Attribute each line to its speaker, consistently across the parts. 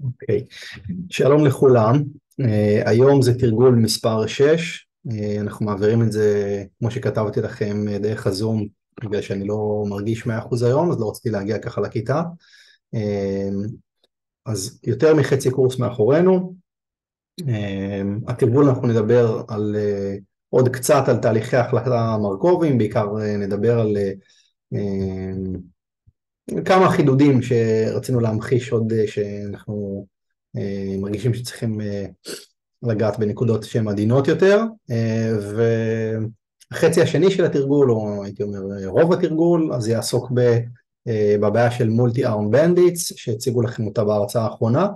Speaker 1: אוקיי, שלום לכולם. היום זה תרגול מספר 6. אנחנו מעבירים את זה, כמו שכתבתי לכם, דרך הזום, בגלל שאני לא מרגיש 100% היום, אז לא רציתי להגיע ככה לכיתה. אז יותר מחצי קורס מאחורינו. התרגול אנחנו נדבר על עוד קצת על תהליכי החלטה מרקוביים, בעיקר נדבר על כמה חידודים שרצינו להמחיש עוד שאנחנו מרגישים שצריכים לגעת בנקודות שהן עדינות יותר, והחצי השני של התרגול, או הייתי אומר רוב התרגול, אז יעסוק בבעיה של מולטי ארם בנדיטס שהציגו לכם אותה בהרצאה האחרונה,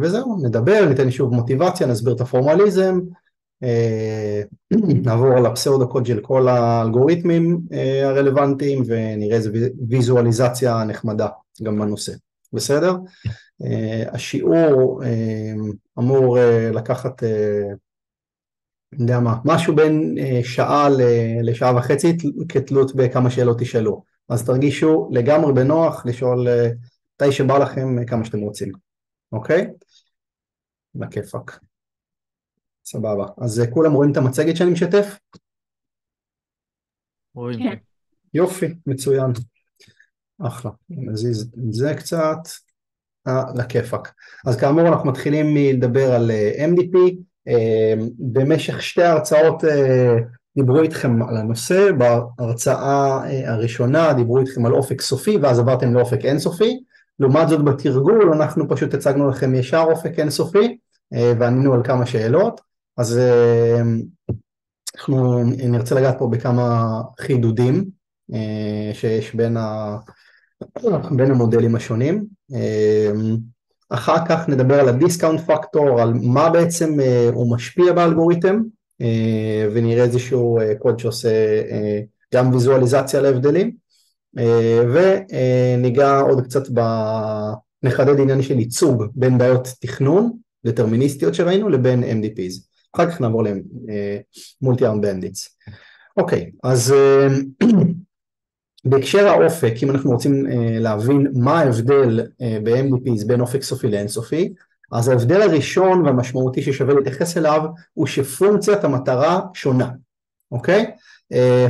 Speaker 1: וזהו, נדבר, ניתן שוב מוטיבציה, נסביר את הפורמליזם, נעבור על הפסאודו קוד של כל האלגוריתמים הרלוונטיים ונראה איזה ויזואליזציה נחמדה גם בנושא. בסדר? השיעור אמור לקחת, יודע מה, משהו בין שעה לשעה וחצי כתלות בכמה שאלות תשאלו. אז תרגישו לגמרי בנוח לשאול מתי שבא לכם כמה שאתם רוצים. אוקיי? בכיפק. סבבה. אז כולם רואים את המצגת שאני משתף?
Speaker 2: רואים.
Speaker 3: כן.
Speaker 1: יופי, מצוין. אחלה. נזיז את זה קצת. לכיפק. אז כאמור אנחנו מתחילים לדבר על MDP. במשך שתי הרצאות דיברו איתכם על הנושא. בהרצאה הראשונה דיברו איתכם על אופק סופי, ואז עברתם לאופק אינסופי. לעומת זאת בתרגול אנחנו פשוט הצגנו לכם ישר אופק אינסופי, וענינו על כמה שאלות. אז אנחנו נרצה לגעת פה בכמה חידודים שיש בין המודלים השונים. אחר כך נדבר על הדיסקאונט פקטור, על מה בעצם הוא משפיע באלגוריתם, ונראה איזשהו קוד שעושה גם ויזואליזציה להבדלים, וניגע עוד קצת נחדד עניין של ייצוג בין בעיות תכנון דטרמיניסטיות שראינו לבין MDPs. אחר כך נעבור למולטי ארם בנדיטס. אוקיי, אז בהקשר האופק, אם אנחנו רוצים להבין מה ההבדל ב-MDPs בין אופק סופי לאינסופי, אז ההבדל הראשון והמשמעותי ששווה להתייחס אליו הוא שפונקציית המטרה שונה. אוקיי?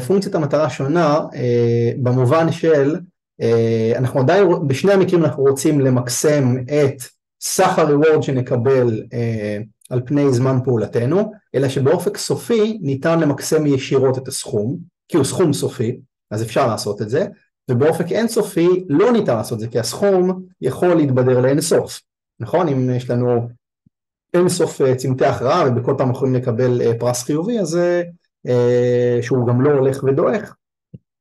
Speaker 1: פונקציית המטרה שונה במובן של, אנחנו עדיין, בשני המקרים אנחנו רוצים למקסם את סך הריוורד שנקבל על פני זמן פעולתנו, אלא שבאופק סופי ניתן למקסם ישירות את הסכום, כי הוא סכום סופי, אז אפשר לעשות את זה, ובאופק אינסופי לא ניתן לעשות את זה, כי הסכום יכול להתבדר לאינסוף, נכון? אם יש לנו אינסוף צמתי הכרעה, ובכל פעם יכולים לקבל פרס חיובי, אז שהוא גם לא הולך ודועך,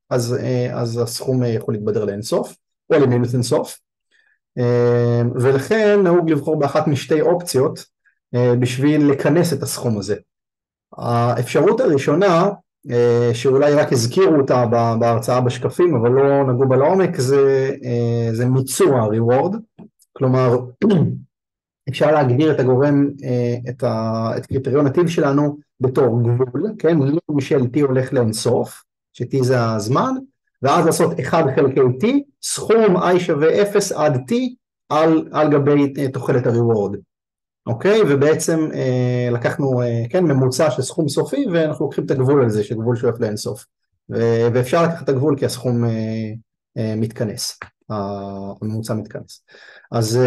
Speaker 1: אז הסכום יכול להתבדר לאינסוף, או למינוס אינסוף, ולכן נהוג לבחור באחת משתי אופציות, בשביל לכנס את הסכום הזה. האפשרות הראשונה, שאולי רק הזכירו אותה בהרצאה בשקפים, אבל לא נגעו בה לעומק, זה מיצוע ה-reward, כלומר, אפשר להגדיר את הגורם, את קריטריון הטיב שלנו בתור גבול, כן? לא של t הולך לאינסוף, ש-t זה הזמן, ואז לעשות 1 חלקי t, סכום i שווה 0 עד t, על גבי תוחלת ה-reward. אוקיי? ובעצם לקחנו, כן, ממוצע של סכום סופי, ואנחנו לוקחים את הגבול על זה, שגבול שואף לאינסוף. ואפשר לקחת את הגבול כי הסכום מתכנס, הממוצע מתכנס. אז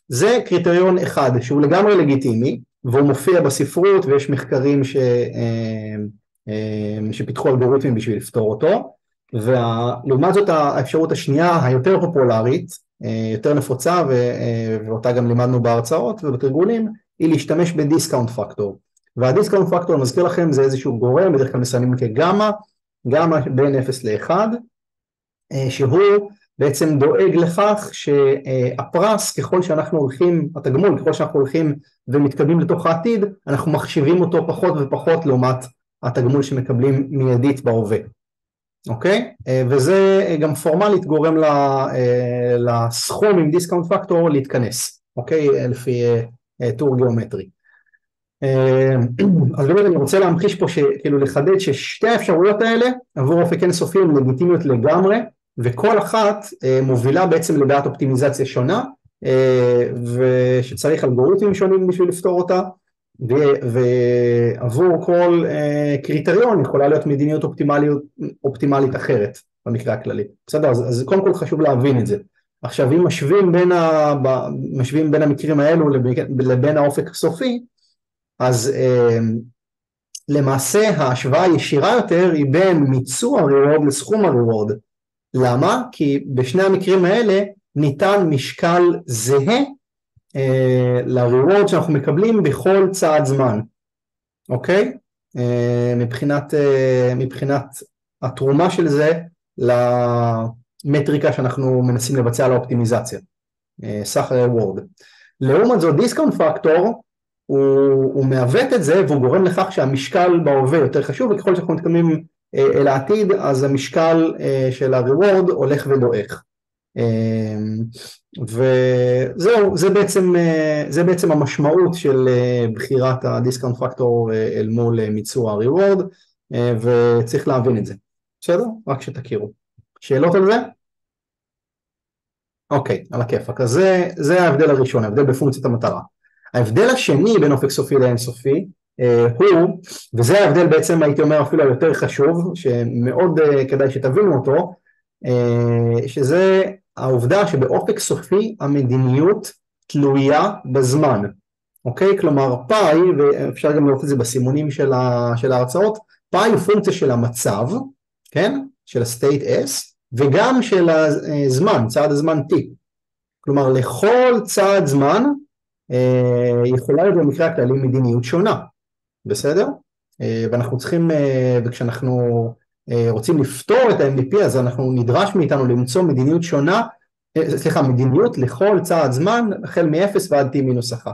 Speaker 1: זה קריטריון אחד, שהוא לגמרי לגיטימי, והוא מופיע בספרות, ויש מחקרים שפיתחו אלגוריתמים בשביל לפתור אותו, ולעומת זאת האפשרות השנייה, היותר פופולרית, יותר נפוצה, ואותה גם לימדנו בהרצאות ובתרגולים, היא להשתמש בדיסקאונט פקטור. והדיסקאונט פקטור, מזכיר לכם, זה איזשהו גורם, בדרך כלל מסיימים כגמא, גמא בין 0 ל-1, שהוא בעצם דואג לכך שהפרס, ככל שאנחנו הולכים, התגמול, ככל שאנחנו הולכים ומתקדמים לתוך העתיד, אנחנו מחשיבים אותו פחות ופחות לעומת התגמול שמקבלים מיידית בהווה. אוקיי? וזה גם פורמלית גורם לסכום עם דיסקאונט פקטור להתכנס, אוקיי? לפי טור גיאומטרי. אז באמת אני רוצה להמחיש פה, כאילו לחדד ששתי האפשרויות האלה עבור אופק אינסופי הן לגיטימיות לגמרי, וכל אחת מובילה בעצם לדעת אופטימיזציה שונה, ושצריך אלגוריתמים שונים בשביל לפתור אותה, ועבור כל קריטריון יכולה להיות מדיניות אופטימלית אחרת במקרה הכללי. בסדר? אז קודם כל חשוב להבין את זה. עכשיו, אם משווים בין המקרים האלו לבין האופק הסופי, אז למעשה ההשוואה הישירה יותר היא בין מיצוע ה-reward לסכום ה-reward. למה? כי בשני המקרים האלה ניתן משקל זהה ל-reward שאנחנו מקבלים בכל צעד זמן. אוקיי? מבחינת התרומה של זה למטריקה שאנחנו מנסים לבצע לאופטימיזציה. סך ה-reward. לעומת זאת, דיסקאונט פקטור הוא מעוות את זה, והוא גורם לכך שהמשקל בהווה יותר חשוב, וככל שאנחנו מתקדמים אל העתיד, אז המשקל של ה-reward הולך ודועך. וזהו, זה בעצם המשמעות של בחירת הדיסקאונט פקטור אל מול מיצוע ה-reward, וצריך להבין את זה. בסדר? רק שתכירו. שאלות על זה? אוקיי, על הכיפק. אז זה ההבדל הראשון, ההבדל בפונקציית המטרה. ההבדל השני בין אופק סופי לאינסופי הוא, וזה ההבדל בעצם הייתי אומר אפילו יותר חשוב, שמאוד כדאי שתבינו אותו, שזה העובדה שבאופק סופי המדיניות תלויה בזמן. אוקיי? כלומר פאי, ואפשר גם לראות את זה בסימונים של ההרצאות, פאי הוא פונקציה של המצב, כן? של ה-state S, וגם של הזמן, צעד הזמן T. כלומר לכל צעד זמן, יכולה להיות במקרה הכללי מדיניות שונה, בסדר? ואנחנו צריכים, וכשאנחנו רוצים לפתור את ה-MDP, אז אנחנו נדרש מאיתנו למצוא מדיניות שונה, מדיניות לכל צעד זמן, החל מ-0 ועד T-1.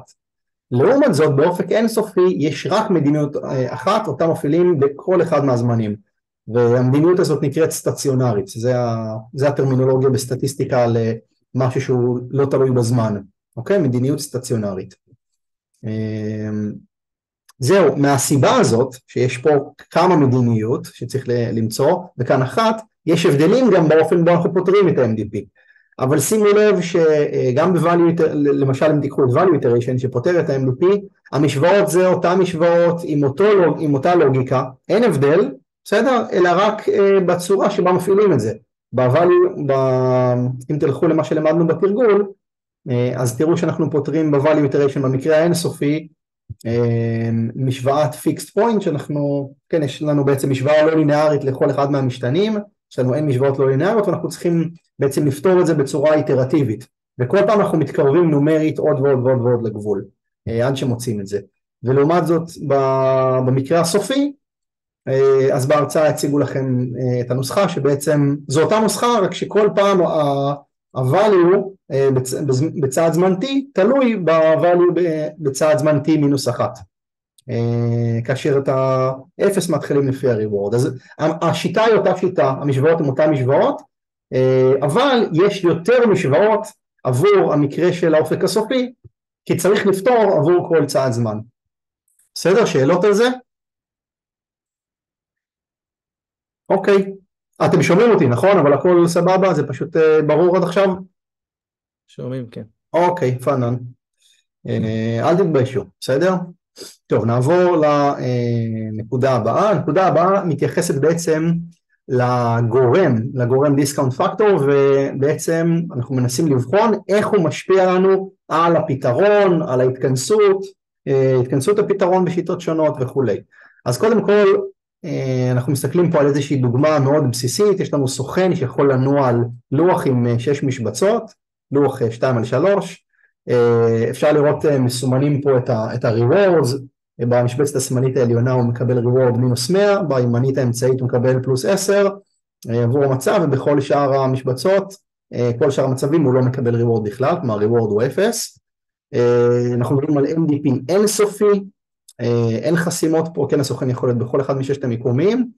Speaker 1: לעומת זאת, באופק אינסופי, יש רק מדיניות אחת, אותה מפעילים בכל אחד מהזמנים, והמדיניות הזאת נקראת סטציונרית, זה הטרמינולוגיה בסטטיסטיקה למשהו שהוא לא תלוי בזמן. אוקיי? מדיניות סטציונרית. זהו, מהסיבה הזאת, שיש פה כמה מדיניות שצריך למצוא, וכאן אחת, יש הבדלים גם באופן בו אנחנו פותרים את ה-MDP. אבל שימו לב שגם למשל אם תיקחו את value iteration שפותר את ה-MDP, המשוואות זה אותה משוואות עם אותה לוגיקה, אין הבדל, בסדר? אלא רק בצורה שבה מפעילים את זה. אם תלכו למה שלמדנו בתרגול, אז תראו שאנחנו פותרים ב-value iteration במקרה האינסופי משוואת fixed point, שאנחנו, כן, יש לנו בעצם משוואה לא לינארית לכל אחד מהמשתנים, יש לנו אין משוואות לא לינאריות, ואנחנו צריכים בעצם לפתור את זה בצורה איטרטיבית, וכל פעם אנחנו מתקרבים נומרית עוד ועוד ועוד ועוד לגבול, עד שמוצאים את זה. ולעומת זאת, במקרה הסופי, אז בהרצאה הציגו לכם את הנוסחה, שבעצם זו אותה נוסחה, רק שכל פעם ה-value בצעד זמן t תלוי ב-value בצעד זמן t-1, כאשר את ה-0 מתחילים לפי ה-reward. אז השיטה היא אותה שיטה, המשוואות הן אותה משוואות, אבל יש יותר משוואות עבור המקרה של האופק הסופי, כי צריך לפתור עבור כל צעד זמן. בסדר? שאלות על זה? אוקיי. אתם שומעים אותי, נכון? אבל הכל סבבה, זה פשוט ברור עד עכשיו?
Speaker 2: שומעים, כן.
Speaker 1: אוקיי, פאנן. אל תתביישו, בסדר? טוב, נעבור לנקודה הבאה. הנקודה הבאה מתייחסת בעצם לגורם דיסקאונט פקטור, ובעצם אנחנו מנסים לבחון איך הוא משפיע לנו על הפתרון, על התכנסות הפתרון בשיטות שונות וכו'. אז קודם כל, אנחנו מסתכלים פה על איזושהי דוגמה מאוד בסיסית, יש לנו סוכן שיכול לנוע על לוח עם 6 משבצות, לוח 2/3, אפשר לראות מסומנים פה את ה-rewards, במשבצת השמאלית העליונה הוא מקבל reward -100, בימנית האמצעית הוא מקבל +10 עבור המצב, ובכל שאר המשבצות, כל שאר המצבים הוא לא מקבל reward בכלל, כלומר reward הוא 0. אנחנו מדברים על MDP אינסופי, אין חסימות פה, כן הסוכן יכול להיות בכל אחד מששת המיקומים,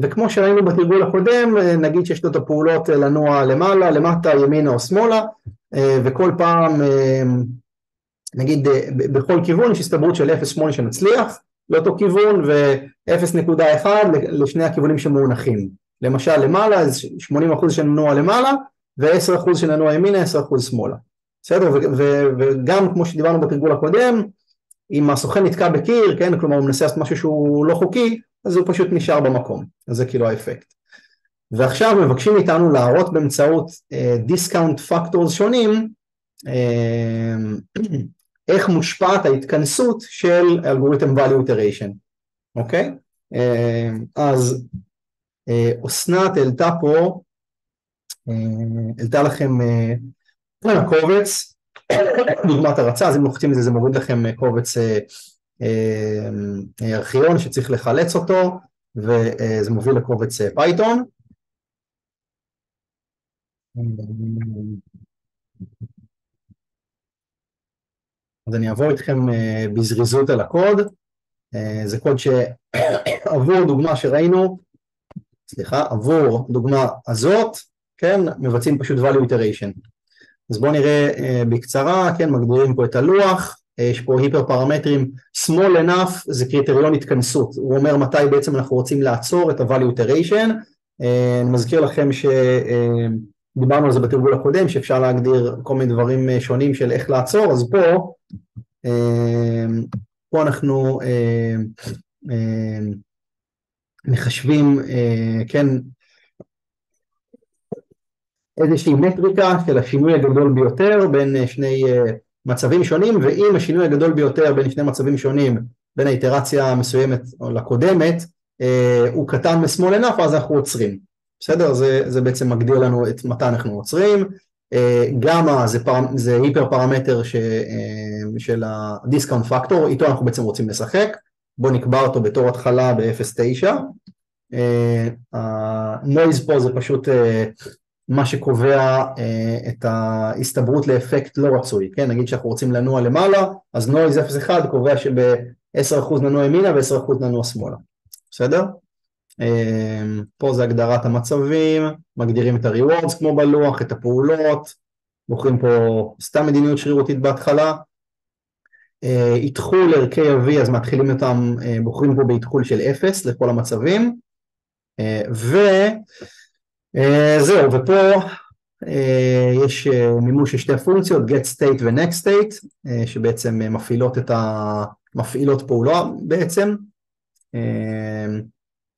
Speaker 1: וכמו שראינו בתרגול הקודם, נגיד שיש לו את הפעולות לנוע למעלה, למטה, ימינה או שמאלה, וכל פעם, נגיד בכל כיוון יש הסתברות של 0.8 שנצליח לאותו כיוון, ו-0.1 לשני הכיוונים שמונחים. למשל למעלה, אז 80% שננוע למעלה, ו10% שננוע ימינה, 10% שמאלה. בסדר? וגם כמו שדיברנו בתרגול הקודם, אם הסוכן נתקע בקיר, כן, כלומר הוא מנסה לעשות משהו שהוא לא חוקי, אז הוא פשוט נשאר במקום. אז זה כאילו האפקט. ועכשיו מבקשים איתנו להראות באמצעות דיסקאונט פקטורס שונים, איך מושפעת ההתכנסות של אלגוריתם value iteration. אוקיי? אז אסנת העלתה לכם קובץ, דוגמת הרצה, אז אם לוחצים את זה, זה מוריד לכם קובץ ארכיון שצריך לחלץ אותו, וזה מוביל לקובץ פייתון. אז אני אעבור איתכם בזריזות על הקוד. זה קוד שעבור דוגמה שראינו, עבור דוגמה הזאת, כן, מבצעים פשוט value iteration. אז בואו נראה בקצרה, כן, מגדירים פה את הלוח, יש פה היפר פרמטרים, small enough זה קריטריון התכנסות, הוא אומר מתי בעצם אנחנו רוצים לעצור את ה-value iteration. אני מזכיר לכם שדיברנו על זה בתרגול הקודם, שאפשר להגדיר כל מיני דברים שונים של איך לעצור, אז פה אנחנו מחשבים, כן, איזושהי מטריקה של השינוי הגדול ביותר בין שני מצבים שונים, ואם השינוי הגדול ביותר בין שני מצבים שונים, בין האיטרציה המסוימת או לקודמת, הוא קטן משמאל ענף, אז אנחנו עוצרים. בסדר? זה בעצם מגדיר לנו את מתי אנחנו עוצרים. גמא זה היפר פרמטר של הדיסקאונט פקטור, איתו אנחנו בעצם רוצים לשחק. בואו נקבע אותו בתור התחלה ב-0.9. הנויז פה זה פשוט מה שקובע את ההסתברות לאפקט לא רצוי, כן? נגיד שאנחנו רוצים לנוע למעלה, אז נויז 0.1 קובע שב-10% ננוע ימינה ו-10% ננוע שמאלה. בסדר? פה זה הגדרת המצבים, מגדירים את ה-rewards כמו בלוח, את הפעולות, בוחרים פה סתם מדיניות שרירותית בהתחלה, איתחול ערכי ה-V, אז מתחילים אותם, בוחרים פה באיתחול של 0 לכל המצבים, זהו, ופה יש מימוש של שתי פונקציות, get state ו-next state, שבעצם מפעילות פעולה בעצם,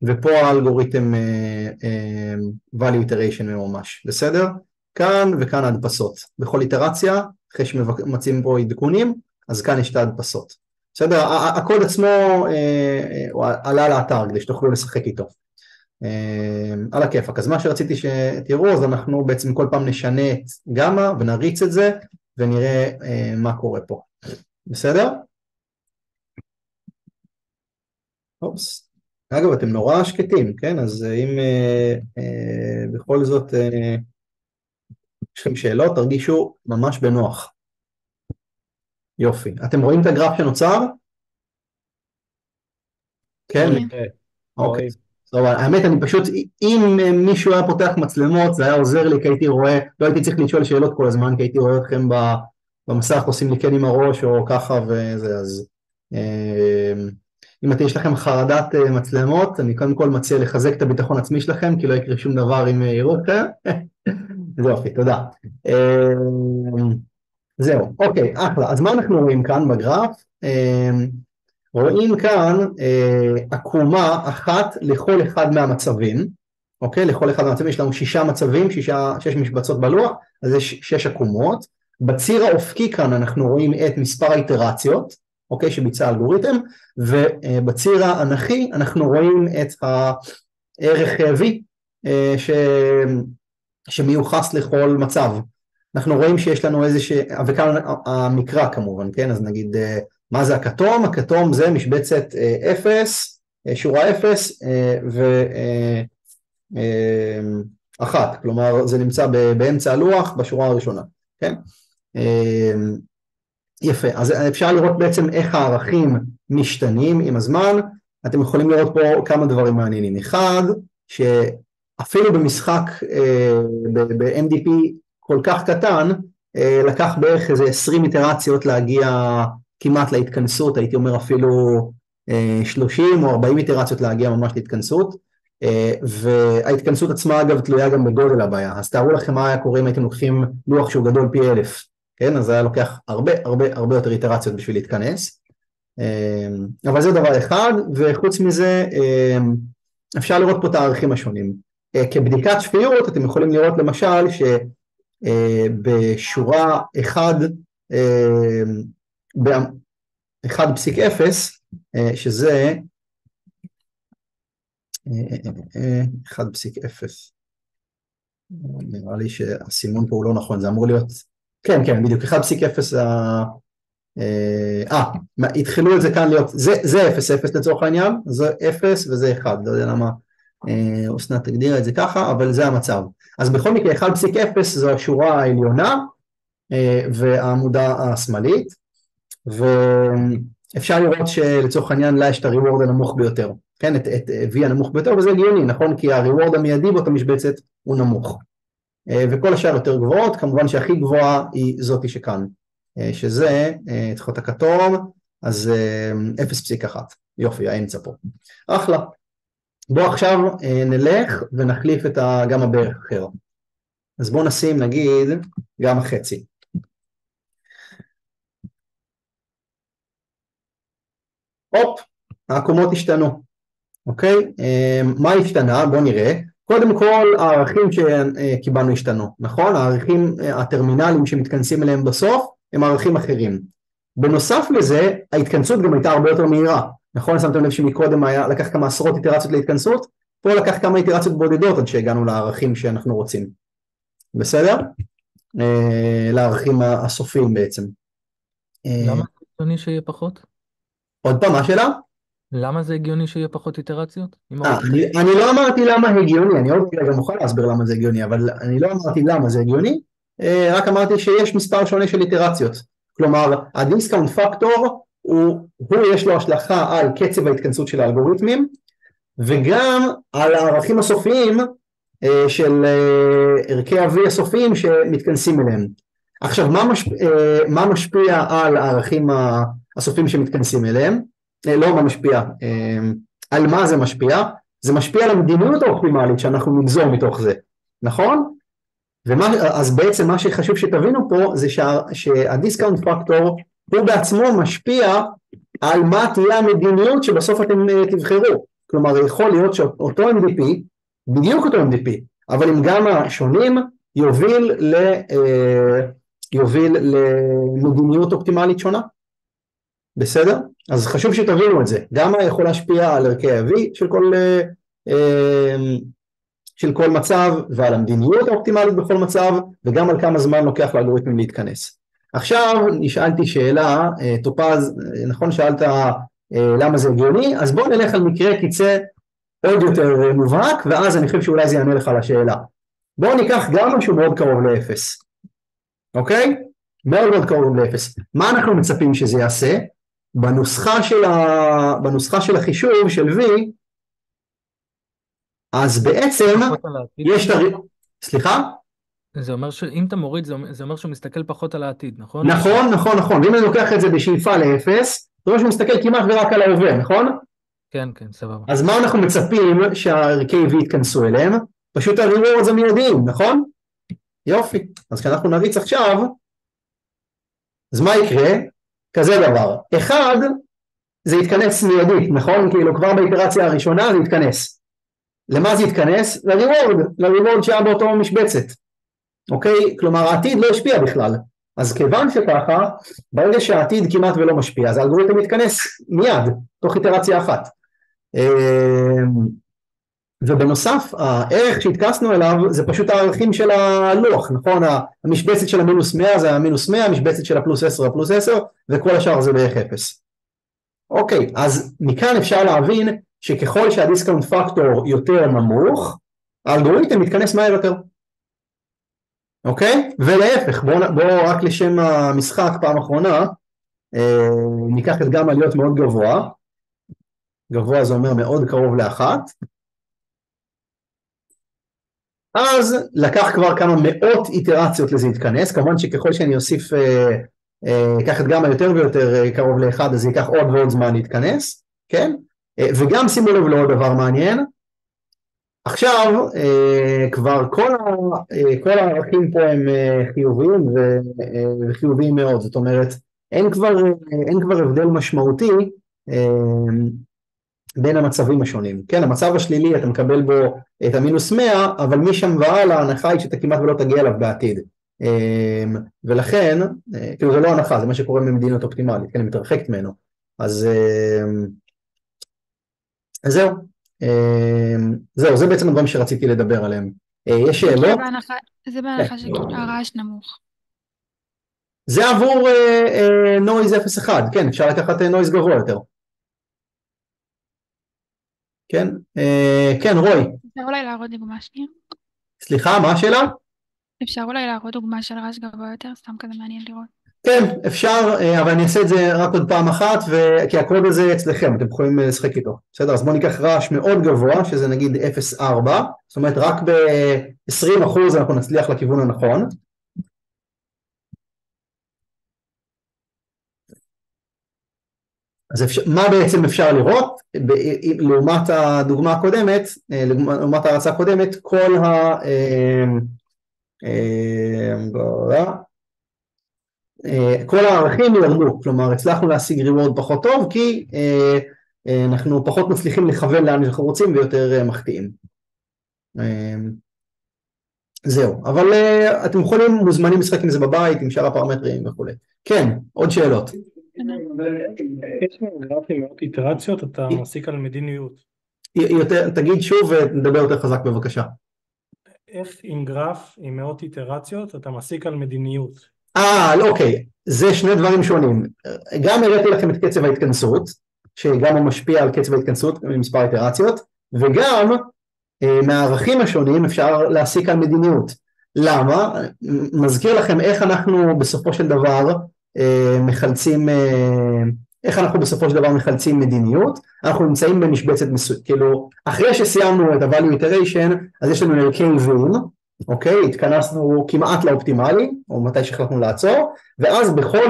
Speaker 1: ופה האלגוריתם value iteration ממש, בסדר? כאן וכאן ההדפסות, בכל איטרציה, אחרי שמציעים פה עדכונים, אז כאן יש את ההדפסות, בסדר? הקוד עצמו עלה לאתר כדי שתוכלו לשחק איתו. על הכיפק. אז מה שרציתי שתראו, אז אנחנו בעצם כל פעם נשנה את גמא ונריץ את זה ונראה מה קורה פה. בסדר? אופס. אגב, אתם נורא שקטים, כן? אז אם בכל זאת יש לכם שאלות, תרגישו ממש בנוח. יופי. אתם רואים את הגרף שנוצר? כן? אוקיי. טוב, האמת, אני פשוט, אם מישהו היה פותח מצלמות, זה היה עוזר לי, כי הייתי רואה, לא הייתי צריך לשאול שאלות כל הזמן, כי הייתי רואה אתכם במסך, עושים לי כן עם הראש, או ככה וזה, אז אם יש לכם חרדת מצלמות, אני קודם כל מציע לחזק את הביטחון עצמי שלכם, כי לא יקרה שום דבר אם יראו אתכם. זה יופי, תודה. זהו, אוקיי, אחלה. אז מה אנחנו רואים כאן בגרף? רואים כאן עקומה אחת לכל אחד מהמצבים, אוקיי? לכל אחד מהמצבים יש לנו 6 מצבים, 6 משבצות בלוח, אז יש 6 עקומות. בציר האופקי כאן אנחנו רואים את מספר האיטרציות, אוקיי? שביצע האלגוריתם, ובציר האנכי אנחנו רואים את הערך V שמיוחס לכל מצב. אנחנו רואים שיש לנו וכאן המקרא כמובן, כן? אז נגיד, מה זה הכתום? הכתום זה משבצת 0, שורה 0 ו1, כלומר זה נמצא באמצע הלוח בשורה הראשונה, כן? יפה, אז אפשר לראות בעצם איך הערכים משתנים עם הזמן. אתם יכולים לראות פה כמה דברים מעניינים. אחד, שאפילו במשחק ב-MDP כל כך קטן, לקח בערך איזה 20 איטרציות להגיע כמעט להתכנסות, הייתי אומר אפילו 30 או 40 איטרציות להגיע ממש להתכנסות. וההתכנסות עצמה אגב תלויה גם בגודל הבעיה, אז תארו לכם מה היה קורה אם הייתם לוקחים לוח שהוא גדול פי 1000, כן? אז זה היה לוקח הרבה יותר איטרציות בשביל להתכנס, אבל זה דבר אחד, וחוץ מזה אפשר לראות פה את הערכים השונים. כבדיקת שפיות אתם יכולים לראות למשל שבשורה 1.0 שזה 1.0, נראה לי שהסימון פה הוא לא נכון, זה אמור להיות, כן בדיוק 1.0, התחילו את זה כאן להיות, זה 0 לצורך העניין, זה 0 וזה 1, לא יודע למה אסנת תגדיר את זה ככה, אבל זה המצב. אז בכל מקרה 1.0 זו השורה העליונה והעמודה השמאלית, ואפשר לראות שלצורך העניין לה יש את הריוורד הנמוך ביותר, כן, את V הנמוך ביותר, וזה הגיוני, נכון? כי הריוורד המיידי באותה משבצת הוא נמוך, וכל השאר יותר גבוהות, כמובן שהכי גבוהה היא זאתי שכאן, שזה, צריך להיות הכתום, אז 0.1, יופי, האמצע פה, אחלה. בואו עכשיו נלך ונחליף גם הברך אחר, אז בואו נשים נגיד גם החצי. הופ, העקומות השתנו, אוקיי? מה השתנה? בואו נראה. קודם כל הערכים שקיבלנו השתנו, נכון? הערכים הטרמינליים שמתכנסים אליהם בסוף הם ערכים אחרים. בנוסף לזה, ההתכנסות גם הייתה הרבה יותר מהירה, נכון? שמתם לב שמקודם לקח כמה עשרות איטרציות להתכנסות, פה לקח כמה איטרציות בודדות עד שהגענו לערכים שאנחנו רוצים. בסדר? לערכים הסופיים בעצם.
Speaker 2: למה זה הגיוני שיהיה פחות?
Speaker 1: עוד פעם, מה השאלה?
Speaker 2: למה זה הגיוני שיהיה פחות איטרציות?
Speaker 1: אני לא אמרתי למה הגיוני, אני עוד רגע מוכן להסביר למה זה הגיוני, אבל אני לא אמרתי למה זה הגיוני, רק אמרתי שיש מספר שונה של איטרציות. כלומר, הדיסקאונט פקטור, הוא יש לו השלכה על קצב ההתכנסות של האלגוריתמים, וגם על הערכים הסופיים של ערכי ה-V הסופיים שמתכנסים אליהם. עכשיו, מה משפיע על הערכים הסופיים שמתכנסים אליהם? לא מה משפיע, על מה זה משפיע? זה משפיע על המדיניות האופטימלית שאנחנו נגזור מתוך זה, נכון? אז בעצם מה שחשוב שתבינו פה זה שהדיסקאונט פקטור הוא בעצמו משפיע על מה תהיה המדיניות שבסוף אתם תבחרו. כלומר, יכול להיות שאותו MDP, בדיוק אותו MDP, אבל עם גמא שונים, יוביל למדיניות אופטימלית שונה. בסדר? אז חשוב שתבינו את זה. גמא יכול להשפיע על ערכי ה-V של כל מצב, ועל המדיניות האופטימלית בכל מצב, וגם על כמה זמן לוקח לאלגוריתמים להתכנס. עכשיו נשאלתי שאלה, טופז, נכון שאלת למה זה הגיוני, אז בואו נלך על מקרה קיצה עוד יותר מובהק, ואז אני חושב שאולי זה יענה לך לשאלה. בואו ניקח גם משהו מאוד קרוב לאפס, אוקיי? מאוד מאוד קרוב לאפס. מה אנחנו מצפים שזה יעשה? בנוסחה של החישוב של V, אז בעצם יש סליחה?
Speaker 2: זה אומר שאם אתה מוריד, זה אומר שהוא מסתכל פחות על העתיד, נכון?
Speaker 1: נכון. ואם אני לוקח את זה בשאיפה לאפס, זה אומר שהוא מסתכל כמעט ורק על ההווה, נכון?
Speaker 2: כן, סבבה.
Speaker 1: אז מה אנחנו מצפים שהערכי V יתכנסו אליהם? פשוט הריוורד זה מיידיים, נכון? יופי. אז כשאנחנו נריץ עכשיו, אז מה יקרה? כזה דבר. אחד, זה יתכנס מיידית, נכון? כאילו כבר באיטרציה הראשונה זה יתכנס. למה זה יתכנס? לריוורד שהיה באותו משבצת. אוקיי? כלומר, העתיד לא השפיע בכלל. אז כיוון שככה, ברגע שהעתיד כמעט ולא משפיע, אז האלגוריתם יתכנס מיד, תוך איטרציה אחת. ובנוסף, הערך שהתכנסנו אליו, זה פשוט הערכים של הלוח, נכון? המשבצת של המינוס 100 זה המינוס 100, המשבצת של הפלוס 10 הפלוס 10, וכל השאר זה בערך 0. אוקיי, אז מכאן אפשר להבין שככל שהדיסקאונט פקטור יותר נמוך, האלגוריתם מתכנס מהר יותר. אוקיי? ולהפך, בואו רק לשם המשחק פעם אחרונה, ניקח את גמא להיות מאוד גבוה, גבוה זה אומר מאוד קרוב לאחת, אז לקח כבר כמה מאות איטרציות לזה להתכנס, כמובן שככל שאני אוסיף, אקח את גמא יותר ויותר קרוב לאחד, אז ייקח עוד ועוד זמן להתכנס, כן? וגם שימו לב לעוד דבר מעניין, עכשיו, כל הערכים פה הם חיוביים וחיוביים מאוד, זאת אומרת, אין כבר הבדל משמעותי בין המצבים השונים. כן, המצב השלילי אתה מקבל בו את המינוס 100, אבל משם והלאה ההנחה היא שאתה כמעט ולא תגיע אליו בעתיד. ולכן, כאילו זה לא הנחה, זה מה שקורה במדיניות אופטימלית, כן, היא מתרחקת ממנו. אז זהו. זה בעצם הדברים שרציתי לדבר עליהם. יש שאלות?
Speaker 3: זה בהנחה שהרעש נמוך.
Speaker 1: זה עבור נויז 0.1, כן, אפשר לקחת נויז גבוה יותר. כן, כן, רוי.
Speaker 3: אפשר אולי להראות דוגמה שנייה?
Speaker 1: סליחה, מה השאלה?
Speaker 3: אפשר אולי להראות דוגמה של רעש גבוה יותר, סתם כזה מעניין לראות.
Speaker 1: כן, אפשר, אבל אני אעשה את זה רק עוד פעם אחת, כי הקוד הזה אצלכם, אתם יכולים לשחק איתו. בסדר, אז בואו ניקח רעש מאוד גבוה, שזה נגיד 0.4, זאת אומרת רק ב-20% אנחנו נצליח לכיוון הנכון. אז מה בעצם אפשר לראות? לעומת הדוגמה הקודמת, לעומת ההרצאה הקודמת, כל הערכים ירדו, כלומר הצלחנו להשיג ריוורד פחות טוב, כי אנחנו פחות מצליחים לכוון לאן שאנחנו רוצים ויותר מחטיאים. זהו, אבל אתם יכולים, מוזמנים לשחק עם זה בבית, עם שאר הפרמטרים וכו'. כן, עוד שאלות.
Speaker 4: יש גרף עם מאות איטרציות, אתה מסיק על מדיניות.
Speaker 1: תגיד שוב ונדבר יותר חזק בבקשה.
Speaker 4: איך עם גרף עם מאות איטרציות אתה מסיק על מדיניות?
Speaker 1: אוקיי, זה שני דברים שונים. גם הראיתי לכם את קצב ההתכנסות, שגם הוא משפיע על קצב ההתכנסות ממספר איטרציות, וגם מהערכים השונים אפשר להסיק על מדיניות. למה? מזכיר לכם איך אנחנו בסופו של דבר מחלצים מדיניות. אנחנו נמצאים במשבצת כאילו אחרי שסיימנו את ה-value iteration, אז יש לנו ערכי וין, אוקיי, התכנסנו כמעט לאופטימלי, או מתי שהחלטנו לעצור, ואז בכל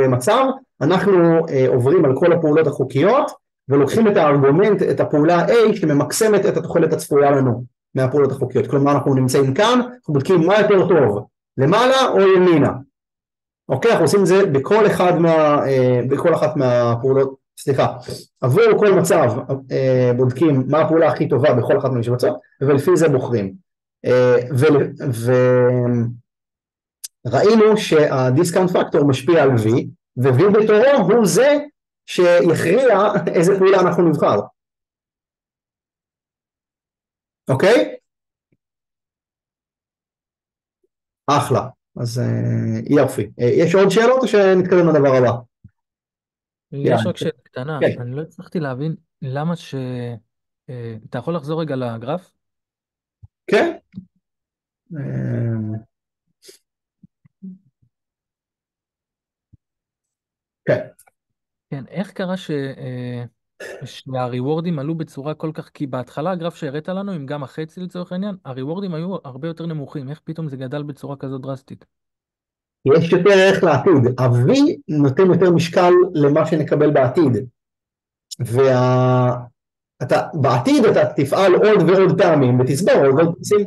Speaker 1: מצב אנחנו עוברים על כל הפעולות החוקיות, ולוקחים את הארגומנט, את הפעולה A, שממקסמת את התוחלת הצפויה לנו מהפעולות החוקיות. כלומר, אנחנו נמצאים כאן, אנחנו בודקים מה יותר טוב, למעלה או ימינה. אוקיי, אנחנו עושים את זה בכל אחת מהפעולות, עבור כל מצב בודקים מה הפעולה הכי טובה בכל אחת מהמשבצות, ולפי זה בוחרים. וראינו שהדיסקאונט פקטור משפיע על V, ו-V בתורו הוא זה שיכריע איזה פעולה אנחנו נבחר. אוקיי? אחלה. אז יופי. יש עוד שאלות או שנתקדם לדבר הבא?
Speaker 2: יש רק שאלה קטנה, אני לא הצלחתי להבין למה אתה יכול לחזור רגע לגרף?
Speaker 1: כן. כן.
Speaker 2: כן, איך קרה שהריוורדים עלו בצורה כל כך, כי בהתחלה הגרף שהראית לנו, עם גם החצי לצורך העניין, הריוורדים היו הרבה יותר נמוכים, איך פתאום זה גדל בצורה כזו דרסטית?
Speaker 1: יש יותר ערך לעתיד, ה-V נותן יותר משקל למה שנקבל בעתיד, בעתיד אתה תפעל עוד ועוד פעמים, ותסבור עוד ועוד פעמים.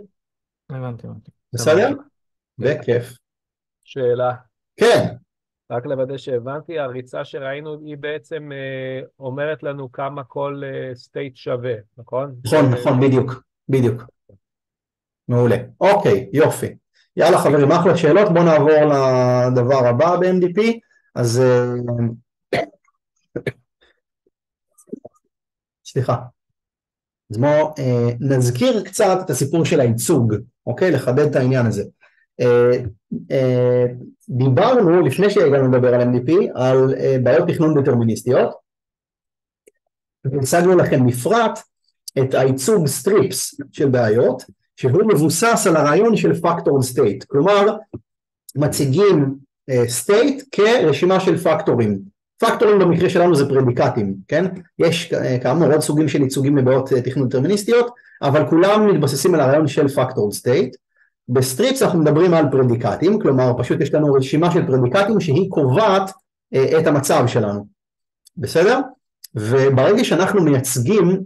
Speaker 2: הבנתי.
Speaker 1: בסדר? בכיף.
Speaker 5: שאלה.
Speaker 1: כן.
Speaker 5: רק לוודא שהבנתי, הריצה שראינו היא בעצם אומרת לנו כמה כל סטייט שווה, נכון?
Speaker 1: נכון, בדיוק. מעולה. אוקיי, יופי. יאללה חברים, אחלה שאלות, בואו נעבור לדבר הבא ב-MDP, אז סליחה. אז בואו נזכיר קצת את הסיפור של הייצוג, אוקיי? לחדד את העניין הזה. דיברנו, לפני שהגענו לדבר על MDP, על בעיות תכנון דטרמיניסטיות, והצגנו לכם מפרט את הייצוג סטריפס של בעיות, שהוא מבוסס על הרעיון של פקטור סטייט, כלומר, מציגים סטייט כרשימה של פקטורים. פקטורים במקרה שלנו זה פרדיקטים, כן? יש כאמור עוד סוגים של ייצוגים לבעיות תכנון דטרמיניסטיות, אבל כולם מתבססים על הרעיון של פקטור סטייט. בסטריפס אנחנו מדברים על פרדיקטים, כלומר פשוט יש לנו רשימה של פרדיקטים שהיא קובעת את המצב שלנו, בסדר? וברגע שאנחנו מייצגים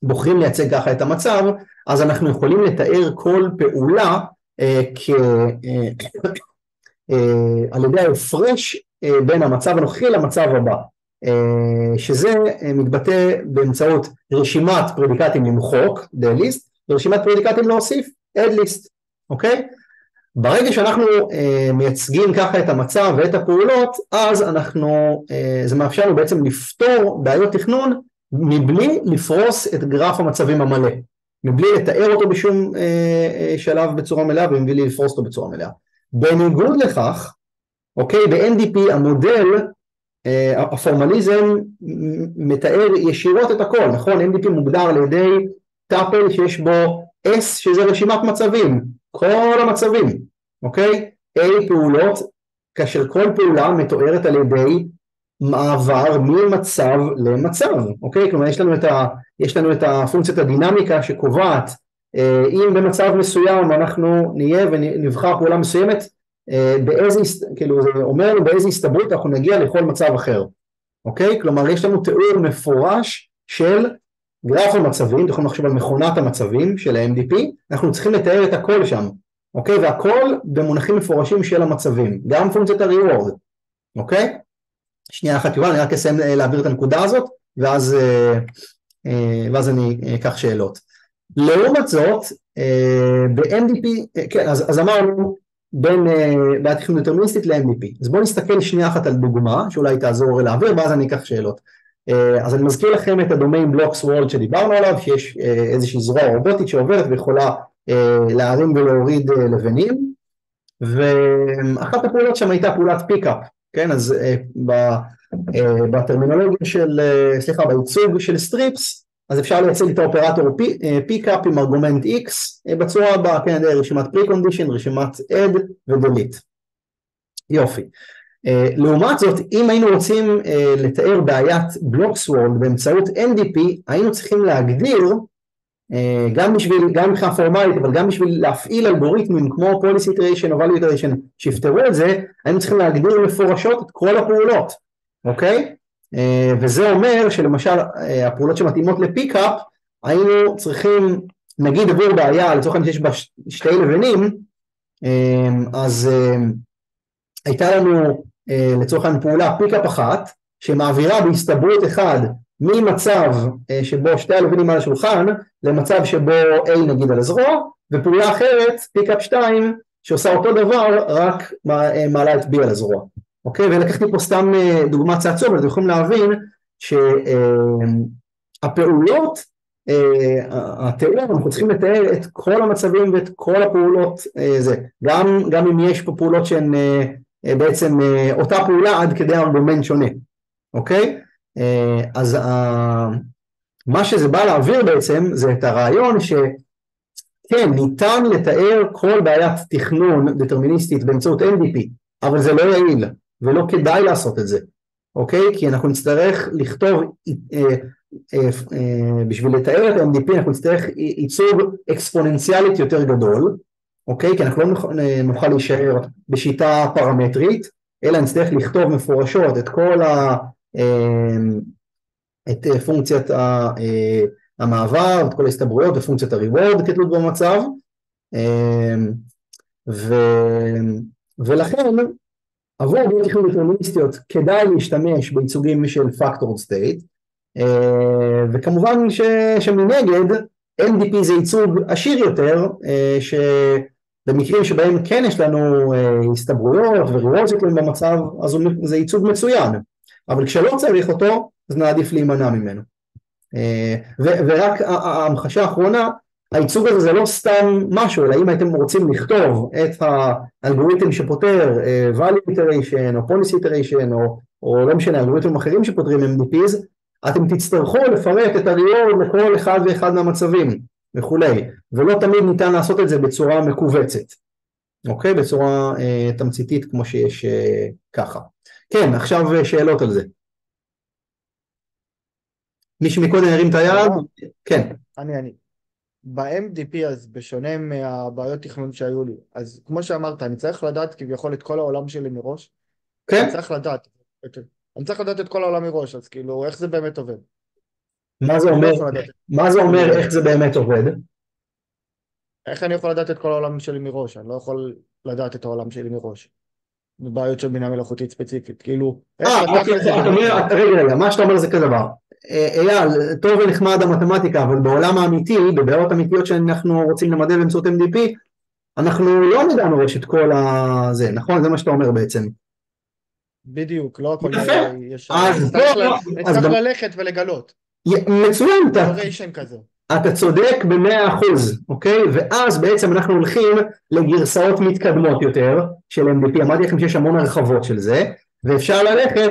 Speaker 1: בוחרים לייצג ככה את המצב, אז אנחנו יכולים לתאר כל פעולה על ידי ההפרש בין המצב הנוכחי למצב הבא, שזה מתבטא באמצעות רשימת פרדיקטים למחוק, the list, ורשימת פרדיקטים להוסיף, add list, אוקיי? ברגע שאנחנו מייצגים ככה את המצב ואת הפעולות, אז זה מאפשר לנו בעצם לפתור בעיות תכנון מבלי לפרוס את גרף המצבים המלא, מבלי לתאר אותו בשום שלב בצורה מלאה ומבלי לפרוס אותו בצורה מלאה. בניגוד לכך, אוקיי, ב-NDP המודל, הפורמליזם מתאר ישירות את הכל, נכון? NDP מוגדר על ידי טאפל שיש בו S, שזה רשימת מצבים, כל המצבים, אוקיי? A פעולות, כאשר כל פעולה מתוארת על ידי מעבר ממצב למצב, אוקיי? כלומר יש לנו את הפונקציית הדינמיקה שקובעת, אם במצב מסוים אנחנו נהיה ונבחר פעולה מסוימת, כאילו זה אומר לנו באיזה הסתברות אנחנו נגיע לכל מצב אחר, אוקיי? כלומר יש לנו תיאור מפורש של גרף המצבים, אתם יכולים לחשוב על מכונת המצבים של ה-MDP, אנחנו צריכים לתאר את הכל שם, אוקיי? והכל במונחים מפורשים של המצבים, גם פונקציית ה-reward, אוקיי? שנייה אחת יובל, אני רק אסיים להעביר את הנקודה הזאת, ואז אני אקח שאלות. לעומת זאת, ב-MDP, כן, אז אמרנו, בין בעיית תכנון דטרמיניסטית ל-MDP. אז בואו נסתכל שנייה אחת על דוגמה, שאולי תעזור להעביר, ואז אני אקח שאלות. אז אני מזכיר לכם את הדומיין בלוקס וורלד שדיברנו עליו, שיש איזושהי זרוע רובוטית שעוברת ויכולה להרים ולהוריד לבנים, ואחת הפעולות שם הייתה פעולת פיקאפ, כן? אז בטרמינולוגיה של, בייצוג של סטריפס, אז אפשר לייצג את האופרטור פיקאפ עם ארגומנט X בצורה הבאה, כן, רשימת פרי-קונדישן, רשימת add ו-delete. יופי. לעומת זאת, אם היינו רוצים לתאר בעיית בלוקסוורלד באמצעות NDP, היינו צריכים להגדיר, גם מבחינה פורמלית, אבל גם בשביל להפעיל אלגוריתמים כמו policy iteration או value iteration שיפתרו את זה, היינו צריכים להגדיר מפורשות את כל הפעולות, אוקיי? וזה אומר שלמשל הפעולות שמתאימות לפיקאפ, היינו צריכים, נגיד עבור בעיה, לצורך העניין שיש בה שתי לבנים, אז הייתה לנו לצורך העניין פעולה פיקאפ אחת, שמעבירה בהסתברות אחד ממצב שבו שתי הלבנים על השולחן, למצב שבו A נגיד על הזרוע, ופעולה אחרת, פיקאפ 2, שעושה אותו דבר, רק מעלה את B על הזרוע. אוקיי, ולקחתי פה סתם דוגמה צעצוע, אבל אתם יכולים להבין שהפעולות, התיאור, אנחנו צריכים לתאר את כל המצבים ואת כל הפעולות, גם אם יש פה פעולות שהן בעצם אותה פעולה עד כדי ארגומנט שונה, אוקיי? אז מה שזה בא להעביר בעצם זה את הרעיון שכן, ניתן לתאר כל בעיית תכנון דטרמיניסטית באמצעות NDP, אבל זה לא יעיל ולא כדאי לעשות את זה, אוקיי? כי אנחנו נצטרך לכתוב, בשביל לתאר את ה-MDP אנחנו נצטרך ייצוג אקספוננציאלית יותר גדול, אוקיי? כי אנחנו לא נוכל להישאר בשיטה פרמטרית, אלא נצטרך לכתוב מפורשות את כל את פונקציית המעבר, את כל ההסתברויות ופונקציית הריוורד כתלות במצב, ולכן עבור בעיות תכנון דטרמיניסטיות כדאי להשתמש בייצוגים של factored state, וכמובן שמנגד NDP זה ייצוג עשיר יותר, שבמקרים שבהם כן יש לנו הסתברויות וריוורד שתלויים במצב, אז זה ייצוג מצוין, אבל כשלא צריך אותו, אז נעדיף להימנע ממנו. ורק ההמחשה האחרונה, הייצוג הזה זה לא סתם משהו, אלא אם הייתם רוצים לכתוב את האלגוריתם שפותר value iteration או policy iteration או לא משנה, אלגוריתמים אחרים שפותרים MDPs, אתם תצטרכו לפרט את הריוורד לכל אחד ואחד מהמצבים וכולי, ולא תמיד ניתן לעשות את זה בצורה מקובצת, אוקיי? בצורה תמציתית כמו שיש ככה. כן, עכשיו שאלות על זה. מי שמקודם הרים את היד? כן.
Speaker 6: אני. ב-MDP אז בשונה מהבעיות תכנון שהיו לי, אז כמו שאמרת, אני צריך לדעת כביכול את כל העולם שלי מראש.
Speaker 1: כן.
Speaker 6: אני צריך לדעת את כל העולם מראש, אז כאילו איך זה באמת עובד?
Speaker 1: מה זה
Speaker 6: אני לא
Speaker 1: אומר,
Speaker 6: יכול לדעת.
Speaker 1: מה זה אומר, איך זה באמת עובד?
Speaker 6: איך אני יכול לדעת את כל העולם שלי מראש? אני לא יכול לדעת את העולם שלי מראש. בעיות של בינה מלאכותית ספציפית. כאילו, איך בתכל'ס זה
Speaker 1: אתה
Speaker 6: באמת
Speaker 1: אומר,
Speaker 6: עובד?
Speaker 1: רגע, מה שאתה אומר זה כזה דבר. אייל, טוב ונחמד המתמטיקה, אבל בעולם האמיתי, בבעיות אמיתיות שאנחנו רוצים למדל באמצעות MDP, אנחנו לא נדע מראש את כל הזה, נכון? זה מה שאתה אומר בעצם.
Speaker 6: בדיוק, לא הכל
Speaker 1: יפה.
Speaker 6: ישר.
Speaker 1: אז
Speaker 6: נצטרך ללכת ולגלות.
Speaker 1: מצוין,
Speaker 6: אקספלוריישן כזה.
Speaker 1: אתה צודק ב100%, אוקיי? ואז בעצם אנחנו הולכים לגרסאות מתקדמות יותר של MDP, אמרתי לכם שיש המון הרחבות של זה, ואפשר ללכת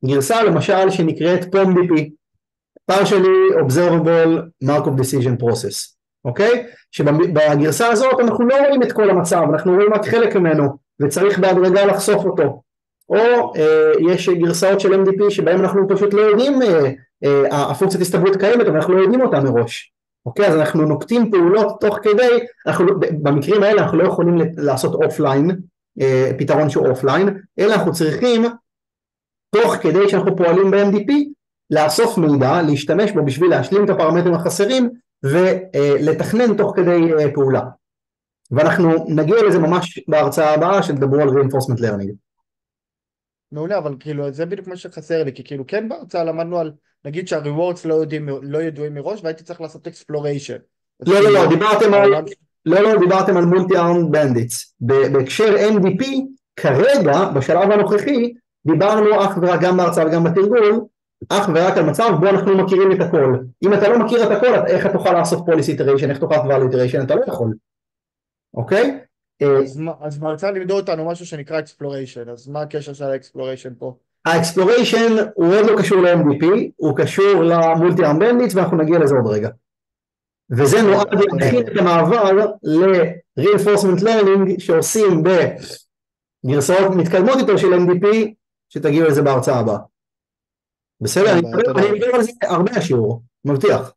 Speaker 1: לגרסה למשל שנקראת POMDP, Partially Observable Markov Decision Process, אוקיי? שבגרסה הזאת אנחנו לא רואים את כל המצב, אנחנו רואים רק חלק ממנו, וצריך בהדרגה לחשוף אותו. או יש גרסאות של MDP שבהם אנחנו פשוט לא יודעים, הפונקציית הסתברות קיימת, אבל אנחנו לא יודעים אותה מראש. אוקיי? אז אנחנו נוקטים פעולות תוך כדי, במקרים האלה אנחנו לא יכולים לעשות אופליין, פתרון שהוא אופליין, אלא אנחנו צריכים, תוך כדי שאנחנו פועלים ב-MDP, לאסוף מידע, להשתמש בו בשביל להשלים את הפרמטרים החסרים, ולתכנן תוך כדי פעולה. ואנחנו נגיע לזה ממש בהרצאה הבאה, שתדברו על reinforcement learning.
Speaker 6: מעולה, אבל כאילו זה בדיוק מה שחסר לי, כי כאילו כן בהרצאה למדנו על, נגיד שהריוורדס לא ידועים מראש, והייתי צריך לעשות exploration.
Speaker 1: לא, דיברתם על multi-armed bandits. בהקשר MDP, כרגע, בשלב הנוכחי, דיברנו אך ורק גם בהרצאה וגם בתרגול, אך ורק על מצב בו אנחנו מכירים את הכל. אם אתה לא מכיר את הכל, איך אתה תוכל לעשות policy iteration, איך תוכל value iteration, אתה לא יכול. אוקיי?
Speaker 6: אז בהרצאה לימדו אותנו משהו שנקרא exploration, אז מה הקשר של ה-exploration פה?
Speaker 1: ה-exploration הוא עוד לא קשור ל-MDP, הוא קשור ל-multi-armed bandits, ואנחנו נגיע לזה עוד רגע. וזה נועד להכין את המעבר ל-reinforcement learning שעושים בגרסאות מתקדמות יותר של MDP, שתגיעו לזה בהרצאה הבאה. בסדר? אני מדבר על זה הרבה השיעור, מבטיח.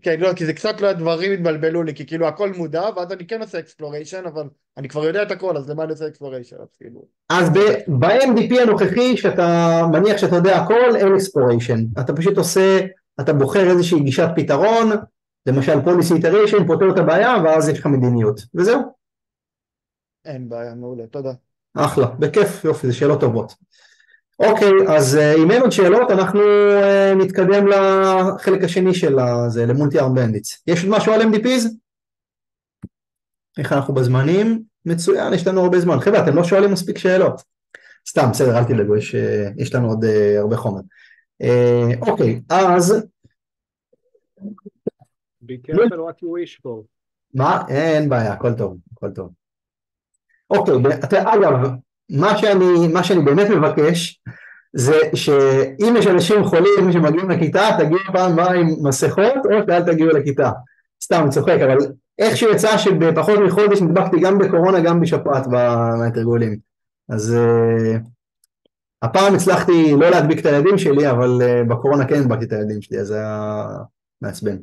Speaker 6: כן, לא, כי זה קצת לא הדברים התבלבלו לי, כי כאילו הכל מודע, ואז אני כן עושה exploration, אבל אני כבר יודע את הכל, אז למה אני עושה exploration?
Speaker 1: אז ב-MDP הנוכחי, שאתה מניח שאתה יודע הכל, אין exploration. אתה פשוט עושה, אתה בוחר איזושהי גישת פתרון, למשל policy iteration, פותר את הבעיה, ואז יש לך מדיניות. וזהו.
Speaker 6: אין בעיה, מעולה, תודה.
Speaker 1: אחלה, בכיף, יופי, זה שאלות טובות. אוקיי, אז אם אין עוד שאלות, אנחנו נתקדם לחלק השני של זה, למולטי-ארם בנדיטס. יש עוד משהו על MDPs? איך אנחנו בזמנים? מצוין, יש לנו הרבה זמן. חבר'ה, אתם לא שואלים מספיק שאלות. סתם, בסדר, אל תדאגו, יש לנו עוד הרבה חומר. אוקיי, אז...
Speaker 5: Be careful what you wish for.
Speaker 1: מה? אין בעיה, הכל טוב, הכל טוב. אוקיי, אגב, מה שאני באמת מבקש, זה שאם יש אנשים חולים שמגיעים לכיתה, תגיעו פעם מה עם מסכות, או שאל תגיעו לכיתה. סתם, אני צוחק, אבל איכשהו יצא שבפחות מחודש נדבקתי גם בקורונה, גם בשפעת מהתרגולים. אז הפעם הצלחתי לא להדביק את הילדים שלי, אבל בקורונה כן נדבקתי את הילדים שלי, אז זה היה מעצבן.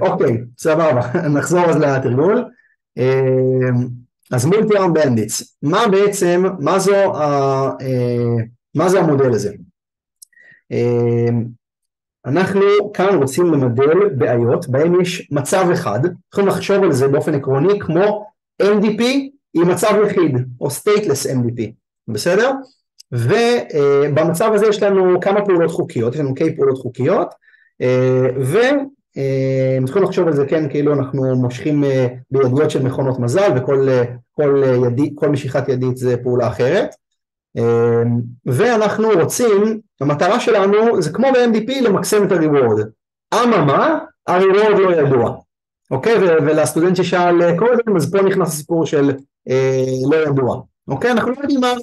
Speaker 1: אוקיי, סבבה, נחזור אז לתרגול. אז multi-arm bandits, מה בעצם, מה זה המודל הזה? אנחנו כאן רוצים למדל בעיות, בהם יש מצב אחד, יכולים לחשוב על זה באופן עקרוני, כמו MDP עם מצב יחיד, או stateless MDP, בסדר? ובמצב הזה יש לנו כמה פעולות חוקיות, יש לנו כמה פעולות חוקיות, צריכים לחשוב על זה, כן, כאילו אנחנו מושכים בידיות של מכונות מזל, וכל משיכת ידית זה פעולה אחרת, ואנחנו רוצים, המטרה שלנו זה כמו ב-MDP למקסם את הריוורד, אממה, הריוורד לא ידוע, אוקיי, ולסטודנט ששאל קודם, אז פה נכנס הסיפור של לא ידוע, אוקיי, אנחנו לא יודעים מה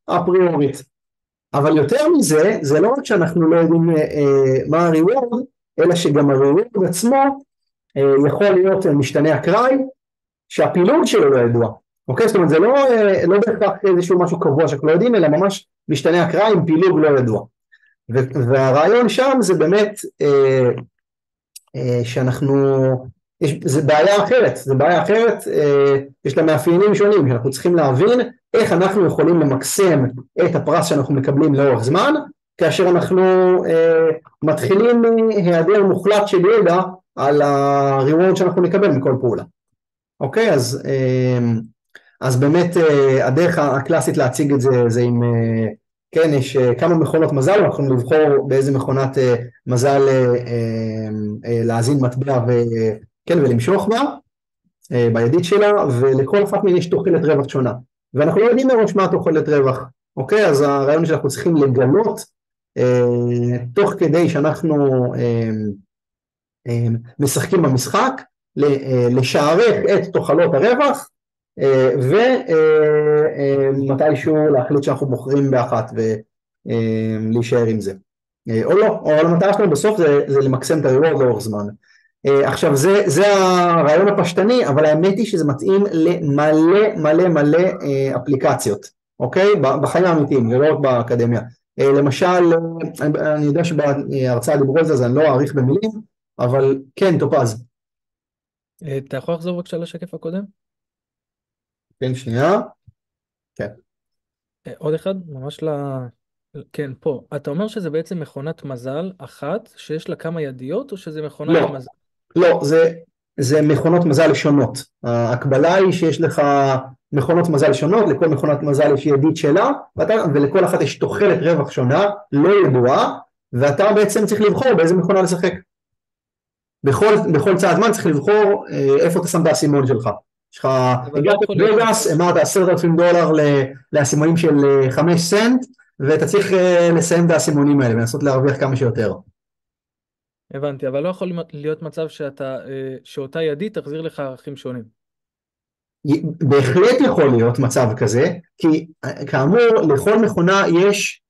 Speaker 1: הפריורית, אבל יותר מזה, זה לא רק שאנחנו לא יודעים מה הריוורד, אלא שגם הריוורד עצמו יכול להיות משתנה אקראי, שהפילוג שלו לא ידוע. אוקיי? זאת אומרת, זה לא בהכרח איזשהו משהו קבוע שאנחנו לא יודעים, אלא ממש משתנה אקראי עם פילוג לא ידוע. והרעיון שם זה באמת זה בעיה אחרת, יש לה מאפיינים שונים, שאנחנו צריכים להבין איך אנחנו יכולים למקסם את הפרס שאנחנו מקבלים לאורך זמן, כאשר אנחנו מתחילים מהיעדר מוחלט של ידע על ה-reward שאנחנו נקבל מכל פעולה. אוקיי, אז באמת הדרך הקלאסית להציג את זה, זה עם, כן, יש כמה מכונות מזל, אנחנו לבחור באיזה מכונת מזל להזין מטבע וכן, ולמשוך בה, בידית שלה, ולכל אחת מהן יש תוחלת רווח שונה. ואנחנו לא יודעים מראש מה תוחלת רווח. אוקיי, אז הרעיון שאנחנו צריכים לגלות, תוך כדי שאנחנו משחקים במשחק, לשערך את תוחלות הרווח, ומתישהו להחליט שאנחנו בוחרים באחת ולהישאר עם זה. או לא, או המטרה שלנו בסוף זה למקסם את הריוורד לאורך זמן. עכשיו זה הרעיון הפשטני, אבל האמת היא שזה מתאים למלא מלא מלא אפליקציות, אוקיי? בחיים האמיתיים, ולא רק באקדמיה. למשל, אני יודע שבהרצאה דיברו על זה, אז אני לא אעריך במילים, אבל כן, טופז.
Speaker 2: אתה יכול לחזור בבקשה לשקף הקודם?
Speaker 1: כן, שנייה. כן.
Speaker 2: עוד אחד, ממש כן, פה. אתה אומר שזה בעצם מכונת מזל אחת, שיש לה כמה ידיות, או שזה מכונת מזל?
Speaker 1: לא, זה מכונות מזל שונות. ההקבלה היא שיש לך מכונות מזל שונות, לכל מכונת מזל יש ידית שלה, ולכל אחת יש תוחלת רווח שונה, לא ידועה, ואתה בעצם צריך לבחור באיזה מכונה לשחק. בכל צעד זמן צריך לבחור איפה אתה שם את האסימון שלך. יש לך, הגעת בווגאס, אמרת $10,000 לאסימונים של 5 סנט, ואתה צריך לסיים את האסימונים האלה, ולנסות להרוויח כמה שיותר.
Speaker 2: הבנתי, אבל לא יכול להיות מצב שאותה ידית תחזיר לך ערכים שונים.
Speaker 1: בהחלט יכול להיות מצב כזה, כי כאמור לכל מכונה יש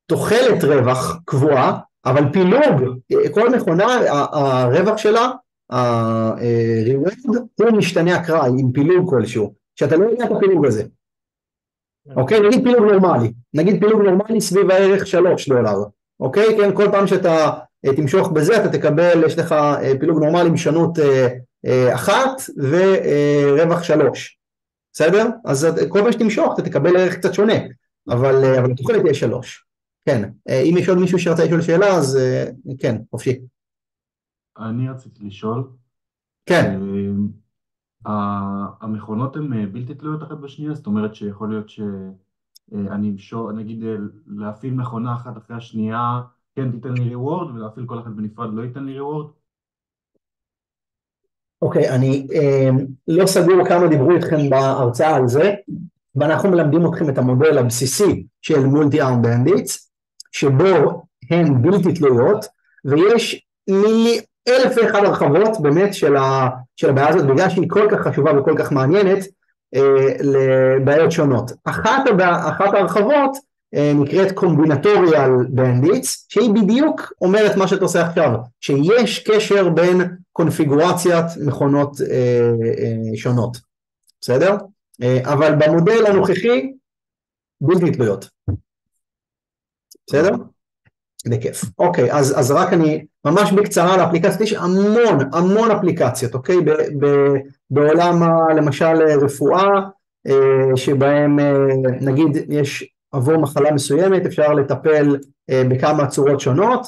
Speaker 1: תוחלת רווח קבועה, אבל פילוג, כל מכונה הרווח שלה, ה-reward הוא משתנה אקראי עם פילוג כלשהו, שאתה לא יודע את הפילוג הזה. אוקיי, נגיד פילוג נורמלי סביב הערך $3, אוקיי, כן, כל פעם שאתה תמשוך בזה אתה תקבל, יש לך פילוג נורמלי עם שונות 1 ורווח 3, בסדר? אז כל פעם שתמשוך אתה תקבל ערך קצת שונה, אבל התוחלת תהיה 3. כן, אם יש עוד מישהו שרצה לשאול שאלה, אז כן, חופשי.
Speaker 7: אני רציתי לשאול.
Speaker 1: כן.
Speaker 7: המכונות הן בלתי תלויות אחת בשנייה, זאת אומרת שיכול להיות שאני אמשוך, נגיד להפעיל מכונה אחת אחרי השנייה, כן תיתן לי ריוורד, ולהפעיל כל אחת בנפרד לא ייתן לי ריוורד?
Speaker 1: אוקיי, אני לא סגור כמה דיברו איתכם בהרצאה על זה, ואנחנו מלמדים אתכם את המודל הבסיסי של מולטי-ארם בנדיטס, שבו הן בלתי תלויות, ויש אלף ואחד הרחבות באמת של הבעיה הזאת, בגלל שהיא כל כך חשובה וכל כך מעניינת לבעיות שונות. אחת ההרחבות נקראת קומבינטוריאל בנדיטס, שהיא בדיוק אומרת מה שאתה עושה עכשיו, שיש קשר בין קונפיגורציית מכונות שונות, בסדר? אבל במודל הנוכחי בלתי תלויות, בסדר? זה כיף. אוקיי, אז רק אני ממש בקצרה לאפליקציות, יש המון אפליקציות, אוקיי? בעולם למשל רפואה, שבהם נגיד יש עבור מחלה מסוימת, אפשר לטפל בכמה צורות שונות,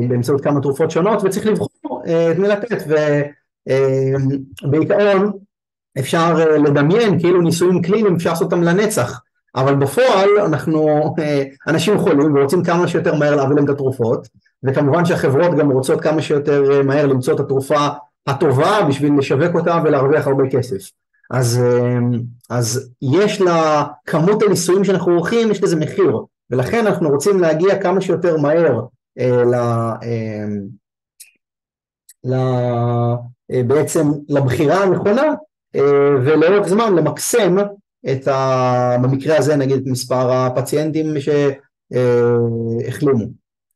Speaker 1: באמצעות כמה תרופות שונות, וצריך לבחור את מי לתת, ובעיקרון אפשר לדמיין כאילו ניסויים קליניים, אפשר לעשות אותם לנצח, אבל בפועל אנחנו אנשים חולים ורוצים כמה שיותר מהר להביא להם את התרופות, וכמובן שהחברות גם רוצות כמה שיותר מהר למצוא את התרופה הטובה בשביל לשווק אותה ולהרוויח הרבה כסף. אז יש לה כמות הניסויים שאנחנו עורכים, יש לזה מחיר, ולכן אנחנו רוצים להגיע כמה שיותר מהר בעצם לבחירה הנכונה, ולאורך זמן למקסם במקרה הזה נגיד את מספר הפציינטים שהחלימו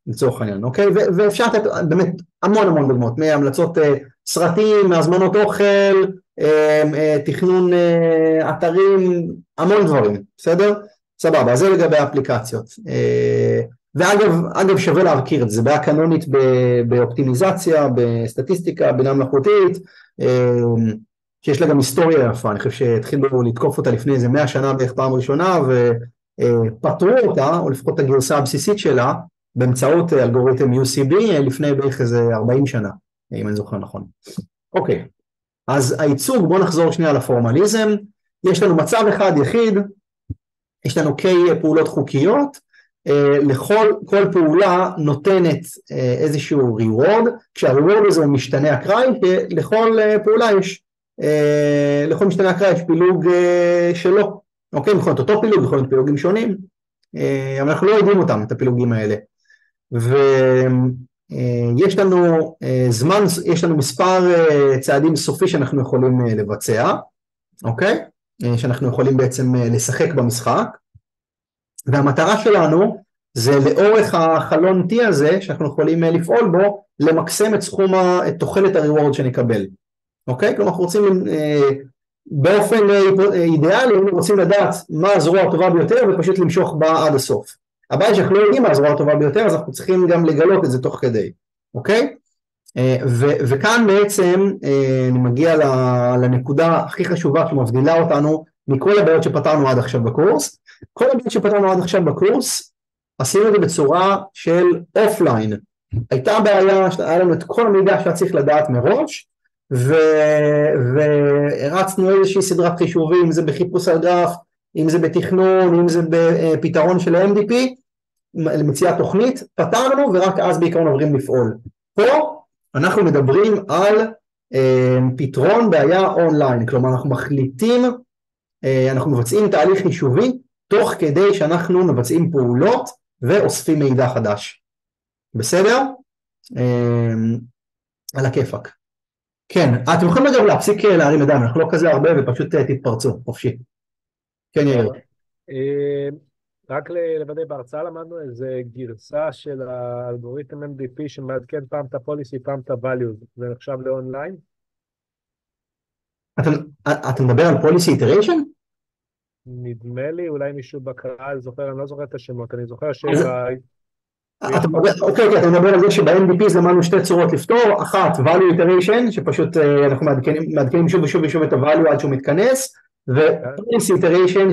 Speaker 1: לצורך העניין, אוקיי? ואפשר לתת באמת המון דוגמאות, מהמלצות סרטים, מהזמנות אוכל, תכנון אתרים, המון דברים, בסדר? סבבה, אז זה לגבי האפליקציות. ואגב שווה להכיר את זה, בעיה קנונית באופטימיזציה, בסטטיסטיקה, בינה מלאכותית, שיש לה גם היסטוריה יפה, אני חושב שהתחילו לתקוף אותה לפני איזה 100 שנה בערך פעם ראשונה, פתרו אותה, או לפחות את הגרסה הבסיסית שלה, באמצעות אלגוריתם UCB לפני בערך איזה 40 שנה, אם אני זוכר נכון. אוקיי, אז הייצוג, בואו נחזור שנייה לפורמליזם, יש לנו מצב אחד יחיד, יש לנו K פעולות חוקיות, כל פעולה נותנת איזשהו reward, כשהreward הזה הוא משתנה אקראי, לכל פעולה יש, לכל משתנה אקראי יש פילוג שלו, אוקיי, יכול להיות אותו פילוג, יכול להיות פילוגים שונים, אבל אנחנו לא יודעים אותם, את הפילוגים האלה, ויש לנו זמן, יש לנו מספר צעדים סופי שאנחנו יכולים לבצע, אוקיי, שאנחנו יכולים בעצם לשחק במשחק, והמטרה שלנו זה לאורך החלון T הזה, שאנחנו יכולים לפעול בו, למקסם את תוחלת הריוורד שנקבל. אוקיי? כלומר, אנחנו רוצים, באופן אידיאלי, אנחנו רוצים לדעת מה הזרוע הטובה ביותר, ופשוט למשוך בה עד הסוף. הבעיה שאנחנו לא יודעים מה הזרוע הטובה ביותר, אז אנחנו צריכים גם לגלות את זה תוך כדי. אוקיי? וכאן בעצם אני מגיע לנקודה הכי חשובה שמבדילה אותנו מכל הבעיות שפתרנו עד עכשיו בקורס. כל הבעיות שפתרנו עד עכשיו בקורס, עשינו את זה בצורה של אופליין. הייתה בעיה, היה לנו את כל המידע שהיה צריך לדעת מראש, והרצנו איזושהי סדרת חישובים, אם זה בחיפוש על גרף, אם זה בתכנון, אם זה בפתרון של ה-MDP, למציאת תוכנית, פתרנו ורק אז בעיקרון עוברים לפעול. פה אנחנו מדברים על פתרון בעיה אונליין, כלומר אנחנו מחליטים, אנחנו מבצעים תהליך חישובי, תוך כדי שאנחנו מבצעים פעולות ואוספים מידע חדש. בסדר? על הכיפק. כן, אתם יכולים אגב להפסיק להרים ידיים, אנחנו לא כזה הרבה ופשוט תתפרצו, חופשי. כן, יאיר.
Speaker 5: רק לוודא, בהרצאה למדנו איזה גרסה של האלגוריתם MDP שמעדכן פעם את הפוליסי, פעם את ה-values, זה נחשב לאונליין?
Speaker 1: אתה מדבר על policy iteration?
Speaker 5: נדמה לי, אולי מישהו בקהל זוכר, אני לא זוכר את השמות, אני זוכר
Speaker 1: אוקיי, אתה מדבר על זה שב-MDP למדנו שתי צורות לפתור, אחת, value iteration, שפשוט אנחנו מעדכנים שוב ושוב ושוב את ה-value עד שהוא מתכנס, ו-policy iteration,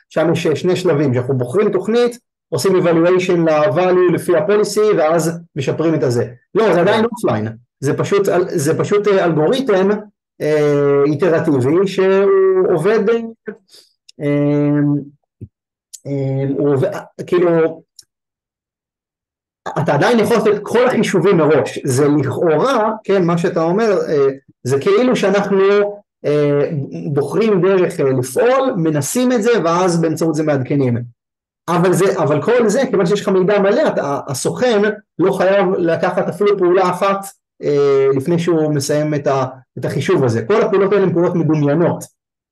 Speaker 1: שם יש שני שלבים, שאנחנו בוחרים תוכנית, עושים evaluation ל-value לפי ה-policy, ואז משפרים את הזה. לא, זה עדיין אופליין, זה פשוט אלגוריתם איטרטיבי, שהוא עובד, כאילו, אתה עדיין יכול לעשות את כל החישובים מראש, זה לכאורה, כן, מה שאתה אומר, זה כאילו שאנחנו בוחרים דרך לפעול, מנסים את זה, ואז באמצעות זה מעדכנים. אבל כל זה, כיוון שיש לך מידע מלא, הסוכן לא חייב לקחת אפילו פעולה אחת, לפני שהוא מסיים את החישוב הזה. כל הפעולות האלה הן פעולות מדומיינות.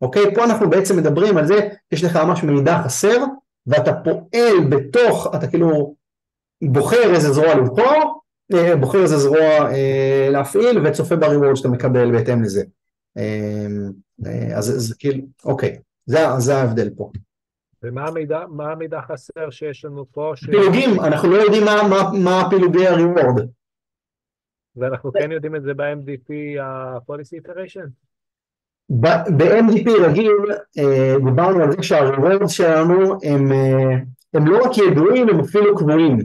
Speaker 1: אוקיי? פה אנחנו בעצם מדברים על זה, יש לך ממש מידע חסר, ואתה פועל בתוך, אתה כאילו בוחר איזה זרוע לבחור, בוחר איזה זרוע להפעיל, וצופה בריוורד שאתה מקבל בהתאם לזה. אז זה כאילו, אוקיי, זה ההבדל פה.
Speaker 5: ומה המידע חסר שיש לנו פה?
Speaker 1: פילוגים, אנחנו לא יודעים מה פילוגי הריוורד.
Speaker 5: ואנחנו כן יודעים את זה ב-MDP, ה-Policy Iteration?
Speaker 1: ב-MDP רגיל, דיברנו על זה שהריוורדס שלנו הם לא רק ידועים, הם אפילו קבועים.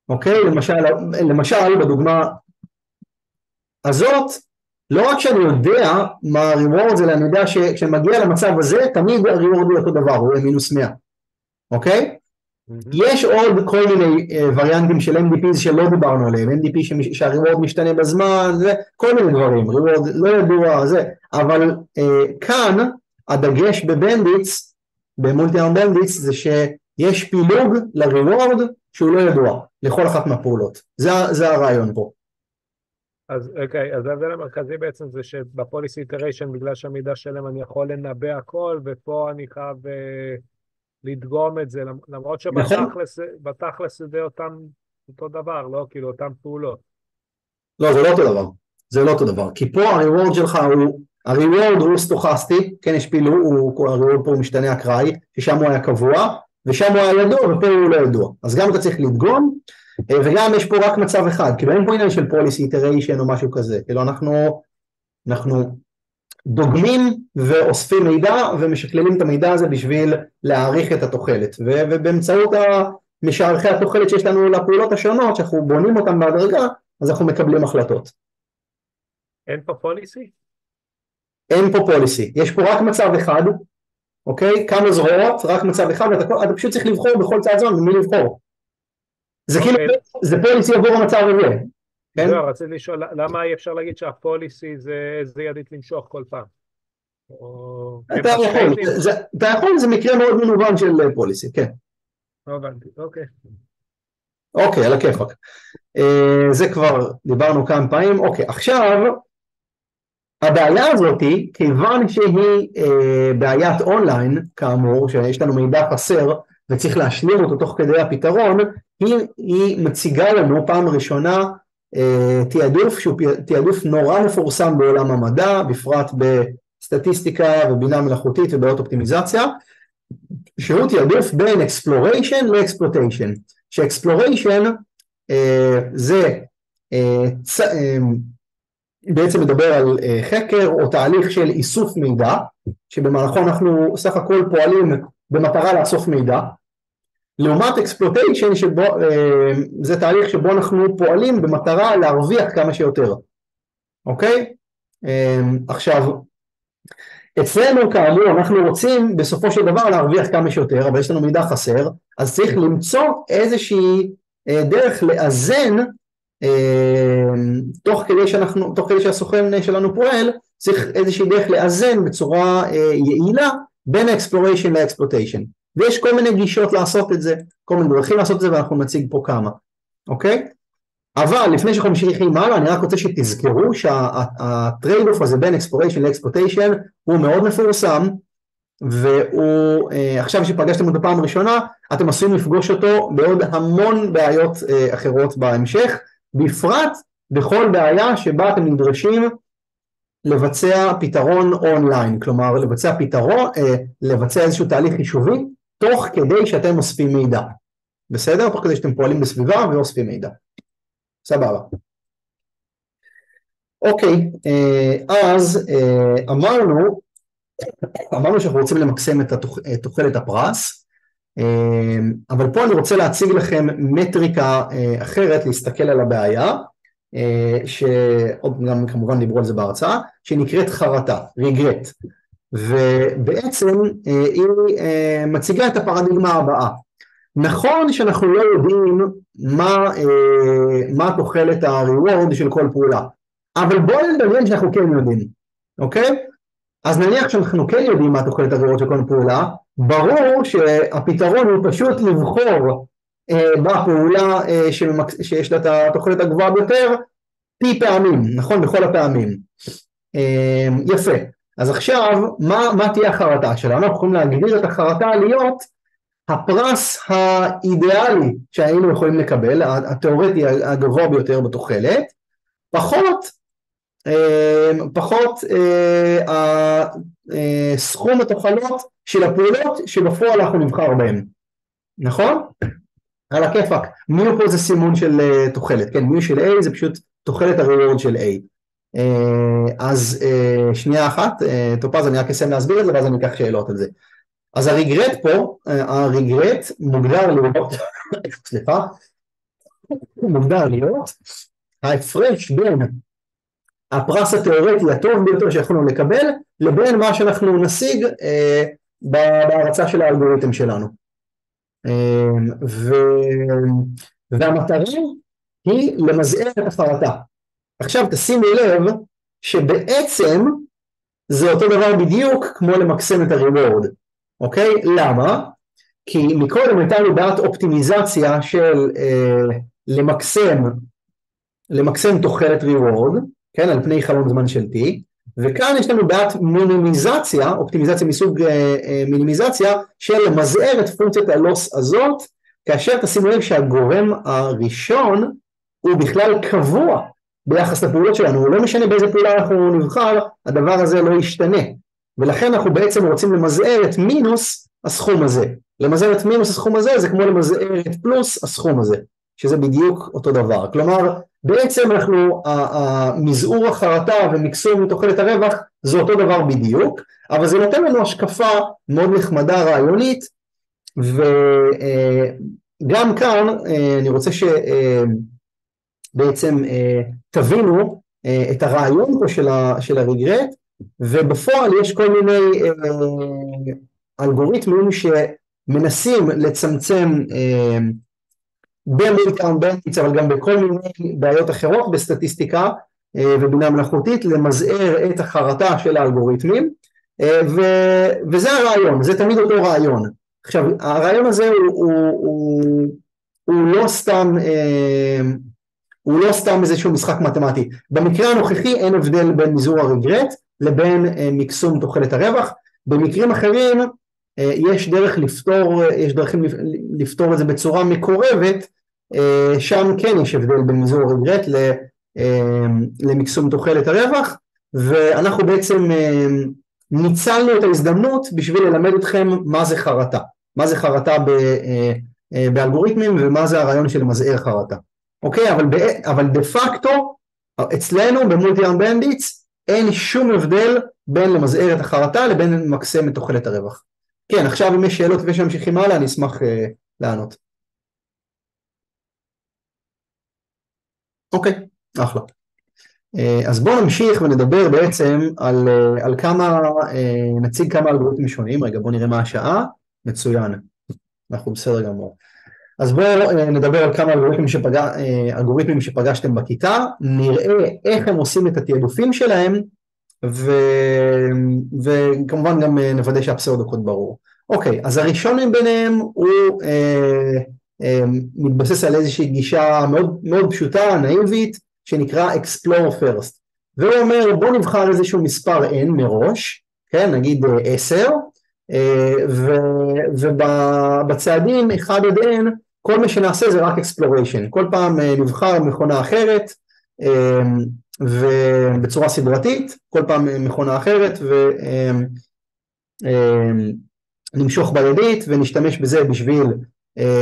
Speaker 1: אוקיי? למשל, בדוגמה הזאת, לא רק שאני יודע מה הריוורד זה, אלא אני יודע שכשמגיע למצב הזה, תמיד הריוורד הוא אותו דבר, הוא מינוס 100. אוקיי? יש עוד כל מיני וריאנטים של MDP שלא דיברנו עליהם, MDP שהריוורד משתנה בזמן, כל מיני דברים, ריוורד לא ידוע, זה, אבל כאן הדגש בבנדיץ, במולטי-ארם בנדיץ, זה שיש פילוג לריוורד שהוא לא ידוע, לכל אחת מהפעולות, זה הרעיון פה.
Speaker 5: אז אוקיי, אז ההבדל המרכזי בעצם זה שבפוליסי איטריישן, בגלל שהמידע שלהם אני יכול לנבא הכל, ופה אני חייב לדגום את זה, למרות שבתכלס זה אותו דבר, לא? כאילו אותם פעולות.
Speaker 1: לא, זה לא אותו דבר. זה לא אותו דבר. כי פה הריוורד שלך הריוורד הוא סטוכסטי, כן, יש פילוג, הריוורד פה הוא משתנה אקראי, ששם הוא היה קבוע, ושם הוא היה ידוע, ופה הוא לא ידוע. אז גם אתה צריך לדגום, וגם יש פה רק מצב אחד, כאילו אין פה עניין של policy iteration או משהו כזה, כאילו אנחנו דוגמים ואוספים מידע ומשקללים את המידע הזה בשביל להעריך את התוחלת, ובאמצעות משערכי התוחלת שיש לנו לפעולות השונות, שאנחנו בונים אותם בהדרגה, אז אנחנו מקבלים החלטות.
Speaker 5: אין פה פוליסי?
Speaker 1: אין פה פוליסי, יש פה רק מצב אחד, אוקיי? כמה זרועות, רק מצב אחד, אתה פשוט צריך לבחור בכל צעד זמן במי לבחור. זה כאילו, זה פוליסי עבור המצב הזה. כן?
Speaker 5: לא, רציתי לשאול, למה אי אפשר להגיד שהפוליסי זה איזה ידית למשוך כל פעם?
Speaker 1: אתה יכול, זה מקרה מאוד מנוון של פוליסי, כן.
Speaker 5: לא הבנתי, אוקיי.
Speaker 1: אוקיי, על הכיפק. זה כבר דיברנו כמה פעמים. אוקיי, עכשיו, הבעיה הזאת, כיוון שהיא בעיית אונליין, כאמור, שיש לנו מידע חסר, וצריך להשלים אותו תוך כדי הפתרון, היא מציגה לנו פעם ראשונה תיעדוף, שהוא תיעדוף נורא מפורסם בעולם המדע, בפרט בסטטיסטיקה ובינה מלאכותית ובעיות אופטימיזציה, שהוא תיעדוף בין exploration ל-exploitation, ש-exploration זה בעצם מדבר על חקר או תהליך של איסוף מידע, שבמהלכו אנחנו סך הכל פועלים במטרה לאסוף מידע, לעומת exploitation שבו, זה תהליך שבו אנחנו פועלים במטרה להרוויח כמה שיותר, אוקיי? עכשיו, אצלנו כאמור אנחנו רוצים בסופו של דבר להרוויח כמה שיותר, אבל יש לנו מידע חסר, אז צריך למצוא איזושהי דרך לאזן, תוך כדי שהסוכן שלנו פועל, צריך איזושהי דרך לאזן בצורה יעילה בין ה-exploration ל-exploitation. ויש כל מיני גישות לעשות את זה, כל מיני דרכים לעשות את זה, ואנחנו נציג פה כמה, אוקיי? אבל לפני שאנחנו ממשיכים הלאה, אני רק רוצה שתזכרו שהטרייד-אוף הזה בין exploration ל-exploitation הוא מאוד מפורסם, והוא, עכשיו שפגשתם אותו פעם ראשונה, אתם עשויים לפגוש אותו בעוד המון בעיות אחרות בהמשך, בפרט בכל בעיה שבה אתם נדרשים לבצע פתרון אונליין, כלומר לבצע איזשהו תהליך חישובי, תוך כדי שאתם אוספים מידע, בסדר? תוך כדי שאתם פועלים בסביבה ואוספים מידע, סבבה. אוקיי, אז אמרנו שאנחנו רוצים למקסם את תוחלת הפרס, אבל פה אני רוצה להציג לכם מטריקה אחרת, להסתכל על הבעיה, שעוד גם כמובן דיברו על זה בהרצאה, שנקראת חרטה, רגרט, ובעצם היא מציגה את הפרדיגמה הבאה. נכון שאנחנו לא יודעים מה תוחלת ה-reward של כל פעולה, אבל בואו נדמיין שאנחנו כן יודעים, אוקיי? אז נניח שאנחנו כן יודעים מה תוחלת ה-reward של כל פעולה, ברור שהפתרון הוא פשוט לבחור בפעולה שיש לה את התוחלת הגבוהה ביותר, פי פעמים, נכון? בכל הפעמים. יפה. אז עכשיו, מה תהיה החרטה שלנו? אנחנו יכולים להגדיר את החרטה להיות הפרס האידיאלי שהיינו יכולים לקבל, התיאורטי הגבוה ביותר בתוחלת, פחות סכום התוחלות של הפעולות שבפועל אנחנו נבחר בהן. נכון? על הכיפק. מיו פה זה סימון של תוחלת, כן? מיו של A זה פשוט תוחלת הריוורד של A. אז שנייה אחת, טופז, אני רק אסיים להסביר את זה, ואז אני אקח שאלות על זה. אז הרגרט פה, הרגרט מוגדר להיות, סליחה, מוגדר להיות ההפרש בין הפרס התיאורטי הטוב ביותר שיכולנו לקבל, לבין מה שאנחנו נשיג בהרצאה של האלגוריתם שלנו. והמטרה היא למזער את החרטה. עכשיו תשימו לב שבעצם זה אותו דבר בדיוק כמו למקסם את הריוורד, אוקיי? למה? כי מקודם הייתה לי בעיית אופטימיזציה של למקסם תוחלת ריוורד, כן, על פני חלון זמן של T, וכאן יש לנו בעיית מינימיזציה, אופטימיזציה מסוג מינימיזציה, של למזער את פונקציית הלוס הזאת, כאשר תשימו לב שהגורם הראשון הוא בכלל קבוע ביחס לפעולות שלנו, הוא לא משנה באיזה פעולה אנחנו נבחר, הדבר הזה לא ישתנה, ולכן אנחנו בעצם רוצים למזער את מינוס הסכום הזה. למזער את מינוס הסכום הזה זה כמו למזער את פלוס הסכום הזה, שזה בדיוק אותו דבר. כלומר, בעצם מזעור החרטה ומקסום תוחלת הרווח זה אותו דבר בדיוק, אבל זה נותן לנו השקפה מאוד נחמדה רעיונית, וגם כאן אני רוצה שבעצם תבינו את הרעיון פה של הרגרט, ובפועל יש כל מיני אלגוריתמים שמנסים לצמצם במולטי-ארם בנדיץ, אבל גם בכל מיני בעיות אחרות בסטטיסטיקה ובינה מלאכותית, למזער את החרטה של האלגוריתמים, וזה הרעיון, זה תמיד אותו רעיון. עכשיו, הרעיון הזה הוא לא סתם איזשהו משחק מתמטי. במקרה הנוכחי אין הבדל בין מזעור הרגרט לבין מקסום תוחלת הרווח. במקרים אחרים יש דרכים לפתור את זה בצורה מקורבת, שם כן יש הבדל בין מזעור הרגרט למקסום תוחלת הרווח, ואנחנו בעצם ניצלנו את ההזדמנות בשביל ללמד אתכם מה זה חרטה. מה זה חרטה באלגוריתמים ומה זה הרעיון של מזער חרטה. אוקיי, אבל דה פקטו אצלנו במולטי-ארם בנדיץ אין שום הבדל בין למזער את החרטה לבין למקסם את תוחלת הרווח. כן, עכשיו אם יש שאלות ושנמשיכים הלאה, אני אשמח לענות. אוקיי, אחלה. אז בואו נמשיך ונדבר בעצם על נציג כמה אלגוריתמים שונים. רגע, בואו נראה מה השעה. מצוין, אנחנו בסדר גמור. אז בואו נדבר על כמה אלגוריתמים שפגשתם בכיתה, נראה איך הם עושים את התיעדופים שלהם, וכמובן גם נוודא שהפסאודו-קוד ברור. אוקיי, אז הראשון מביניהם הוא מתבסס על איזושהי גישה מאוד, מאוד פשוטה, נאיבית, שנקרא Explore First. והוא אומר, בוא נבחר איזשהו מספר n מראש, כן, נגיד 10, ובצעדים 1 עד n, כל מה שנעשה זה רק Exploration. כל פעם נבחר מכונה אחרת, ובצורה סדרתית, כל פעם מכונה אחרת, ונמשוך בידית, ונשתמש בזה בשביל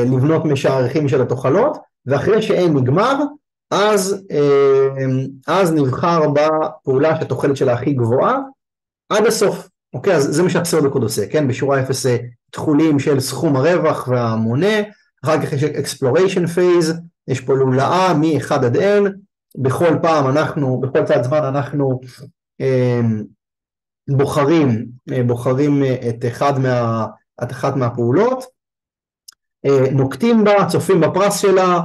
Speaker 1: לבנות משערכים של התוחלות, ואחרי שאין נגמר, אז נבחר בפעולה שהתוחלת שלה הכי גבוהה, עד הסוף. אוקיי, אז זה מה שהפסאודו-קוד עושה, כן? בשורה 0 תחולים של סכום הרווח והמונה, אחר כך יש Exploration Phase, יש פה לולאה מ-1 עד n, בכל צעד זמן אנחנו בוחרים את אחת מהפעולות, נוקטים בה, צופים בפרס שלה,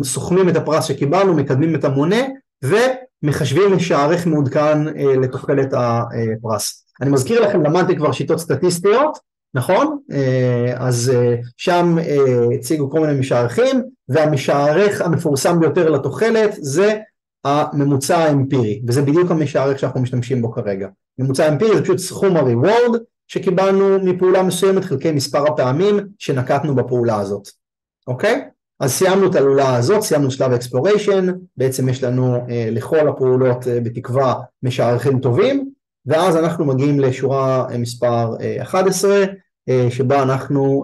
Speaker 1: סוכמים את הפרס שקיבלנו, מקדמים את המונה, ומחשבים משערך מעודכן לתוחלת הפרס. אני מזכיר לכם, למדתי כבר שיטות סטטיסטיות, נכון? אז שם הציגו כל מיני משערכים, והמשערך המפורסם ביותר לתוחלת זה הממוצע האמפירי, וזה בדיוק המשערך שאנחנו משתמשים בו כרגע. ממוצע האמפירי זה פשוט סכום הריוורד שקיבלנו מפעולה מסוימת חלקי מספר הפעמים שנקטנו בפעולה הזאת. אוקיי? אז סיימנו את הלולה הזאת, סיימנו שלב האקספלוריישן, בעצם יש לנו לכל הפעולות בתקווה משערכים טובים, ואז אנחנו מגיעים לשורה מספר 11, שבה אנחנו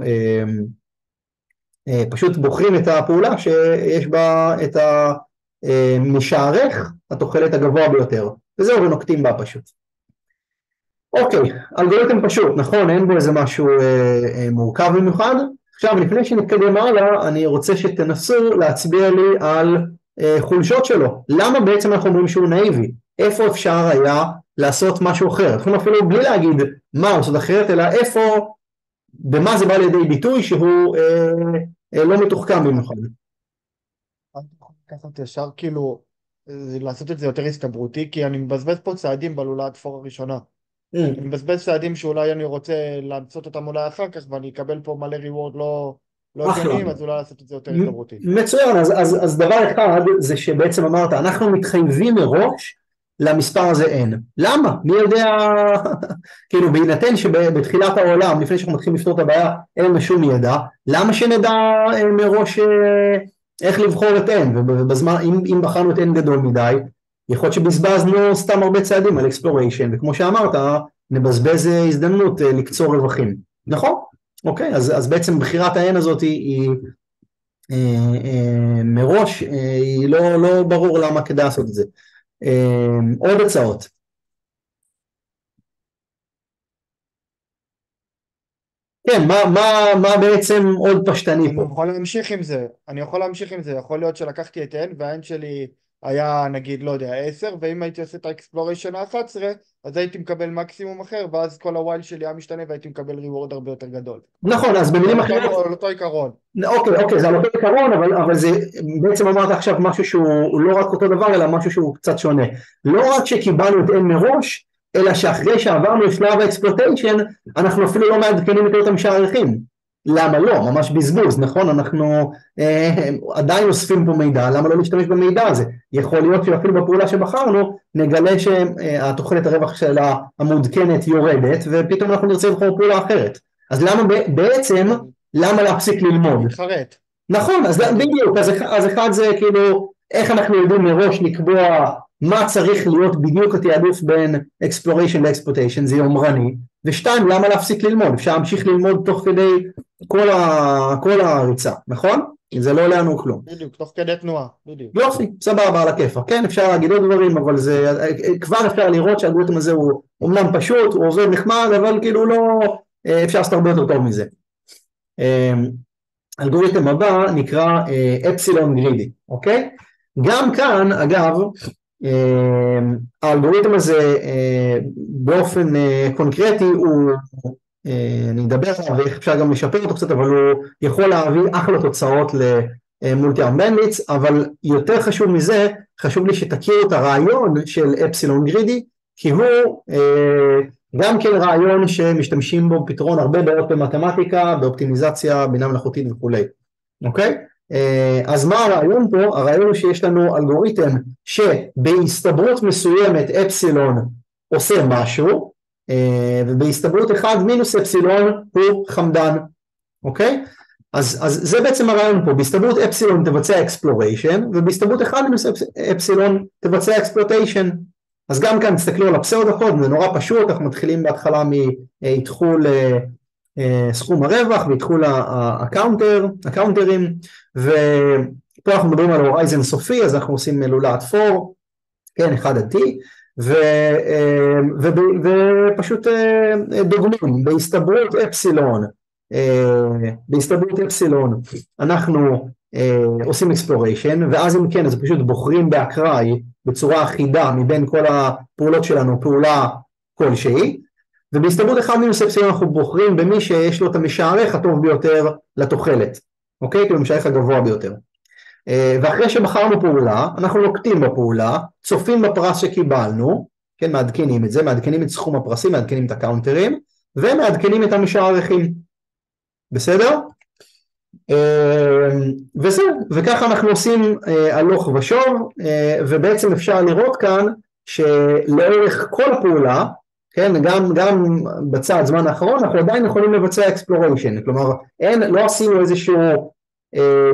Speaker 1: פשוט בוחרים את הפעולה שיש בה את המשערך, התוחלת הגבוה ביותר, וזהו, ונוקטים בה פשוט. אוקיי, אלגוריתם פשוט, נכון? אין בו איזה משהו מורכב במיוחד. עכשיו, לפני שנתקדם הלאה, אני רוצה שתנסו להצביע לי על חולשות שלו. למה בעצם אנחנו אומרים שהוא נאיבי? איפה אפשר היה לעשות משהו אחר? אנחנו אפילו בלי להגיד מה לעשות אחרת, אלא במה זה בא לידי ביטוי שהוא לא מתוחכם במיוחד.
Speaker 6: ככה ישר כאילו, לעשות את זה יותר הסתברותי, כי אני מבזבז פה צעדים בלולת תפור הראשונה. אני מבזבז צעדים שאולי אני רוצה לעשות אותם אולי אחר כך, ואני אקבל פה מלא ריוורד לא הגיוניים, אז אולי לעשות את זה יותר הסתברותי.
Speaker 1: מצוין, אז דבר אחד זה שבעצם אמרת, אנחנו מתחייבים מראש למספר הזה n. למה? מי יודע, כאילו בהינתן שבתחילת העולם, לפני שאנחנו מתחילים לפתור את הבעיה, אין לנו שום ידע, למה שנדע מראש איך לבחור את n, ובזמן, אם בחרנו את n גדול מדי, יכול להיות שבזבזנו סתם הרבה צעדים על exploration, וכמו שאמרת, נבזבז הזדמנות לקצור רווחים. נכון? אוקיי, אז בעצם בחירת ה-n הזאת היא מראש, לא ברור למה כדאי לעשות את זה. עוד הצעות. כן, מה בעצם עוד פשטני
Speaker 6: אני
Speaker 1: פה?
Speaker 6: יכול להמשיך עם זה, יכול להיות שלקחתי את N והN שלי היה נגיד לא יודע 10, ואם הייתי עושה את האקספלוריישן ה-11 אז הייתי מקבל מקסימום אחר, ואז כל הווייל שלי היה משתנה והייתי מקבל ריוורד הרבה יותר גדול.
Speaker 1: נכון, אז במילים אחרות,
Speaker 6: על אותו עיקרון.
Speaker 1: אוקיי, זה על אותו עיקרון, אבל זה בעצם אמרת עכשיו משהו שהוא לא רק אותו דבר, אלא משהו שהוא קצת שונה. לא רק שקיבלנו את N מראש, אלא שאחרי שעברנו לשלב האקספלוטיישן, אנחנו אפילו לא מעדכנים את אותם שערכים. למה לא? ממש בזבוז, נכון? אנחנו עדיין אוספים פה מידע, למה לא להשתמש במידע הזה? יכול להיות שאפילו בפעולה שבחרנו, נגלה שהתוחלת הרווח שלה המעודכנת יורדת, ופתאום אנחנו נרצה לבחור פעולה אחרת. אז למה להפסיק ללמוד?
Speaker 6: מתחרט.
Speaker 1: נכון, אז בדיוק, אז אחד זה כאילו, איך אנחנו יודעים מראש לקבוע מה צריך להיות בדיוק התעדוף בין exploration ל-exploitation, זה יומרני, ושתיים, למה להפסיק ללמוד? אפשר להמשיך ללמוד תוך כדי כל הריצה, נכון? זה לא עולה לנו כלום.
Speaker 6: בדיוק, תוך כדי תנועה, בדיוק.
Speaker 1: יופי, סבבה על הכיפה, כן, אפשר להגיד עוד דברים, אבל זה, כבר אפשר לראות שהאלגוריתם הזה הוא אומנם פשוט, הוא עובד נחמד, אבל כאילו לא, אפשר לעשות הרבה יותר טוב מזה. האלגוריתם הבא נקרא אפסילון גרידי, אוקיי? גם כאן, אגב, האלגוריתם הזה באופן קונקרטי הוא, אני אדבר עליו ואיך אפשר גם לשפר אותו קצת, אבל הוא יכול להביא אחלה תוצאות למולטי ארם בנדוויץ, אבל יותר חשוב מזה, חשוב לי שתכירו את הרעיון של אפסילון גרידי, כי הוא גם כן רעיון שמשתמשים בו פתרון הרבה בעיות במתמטיקה, באופטימיזציה, בינה מלאכותית וכולי, אוקיי? אז מה הרעיון פה? הרעיון הוא שיש לנו אלגוריתם שבהסתברות מסוימת אפסילון עושה משהו, ובהסתברות 1 מינוס אפסילון הוא חמדן, אוקיי? אז זה בעצם הרעיון פה, בהסתברות אפסילון תבצע exploration, ובהסתברות 1 מינוס אפסילון תבצע exploitation. אז גם כאן תסתכלו על הפסאודו קוד, זה נורא פשוט, אנחנו מתחילים בהתחלה מאתחול סכום הרווח והתחול הקאונטרים, ופה אנחנו מדברים על הורייזן סופי, אז אנחנו עושים לולת פור, כן, 1 עד T, ופשוט דוגמים, בהסתברות אפסילון אנחנו עושים exploration, ואז אם כן, אז פשוט בוחרים באקראי בצורה אחידה מבין כל הפעולות שלנו, פעולה כלשהי, ובהסתברות 1 מינוס אפסילון אנחנו בוחרים במי שיש לו את המשערך הטוב ביותר לתוחלת, אוקיי? כאילו המשערך הגבוה ביותר. ואחרי שבחרנו פעולה, אנחנו נוקטים בפעולה, צופים בפרס שקיבלנו, כן, מעדכנים את זה, מעדכנים את סכום הפרסים, מעדכנים את הקאונטרים, ומעדכנים את המשערכים. בסדר? וזהו, וככה אנחנו עושים הלוך ושוב, ובעצם אפשר לראות כאן שלאורך כל הפעולה, כן, גם בצד זמן האחרון, אנחנו עדיין יכולים לבצע exploration, כלומר, לא עשינו איזשהו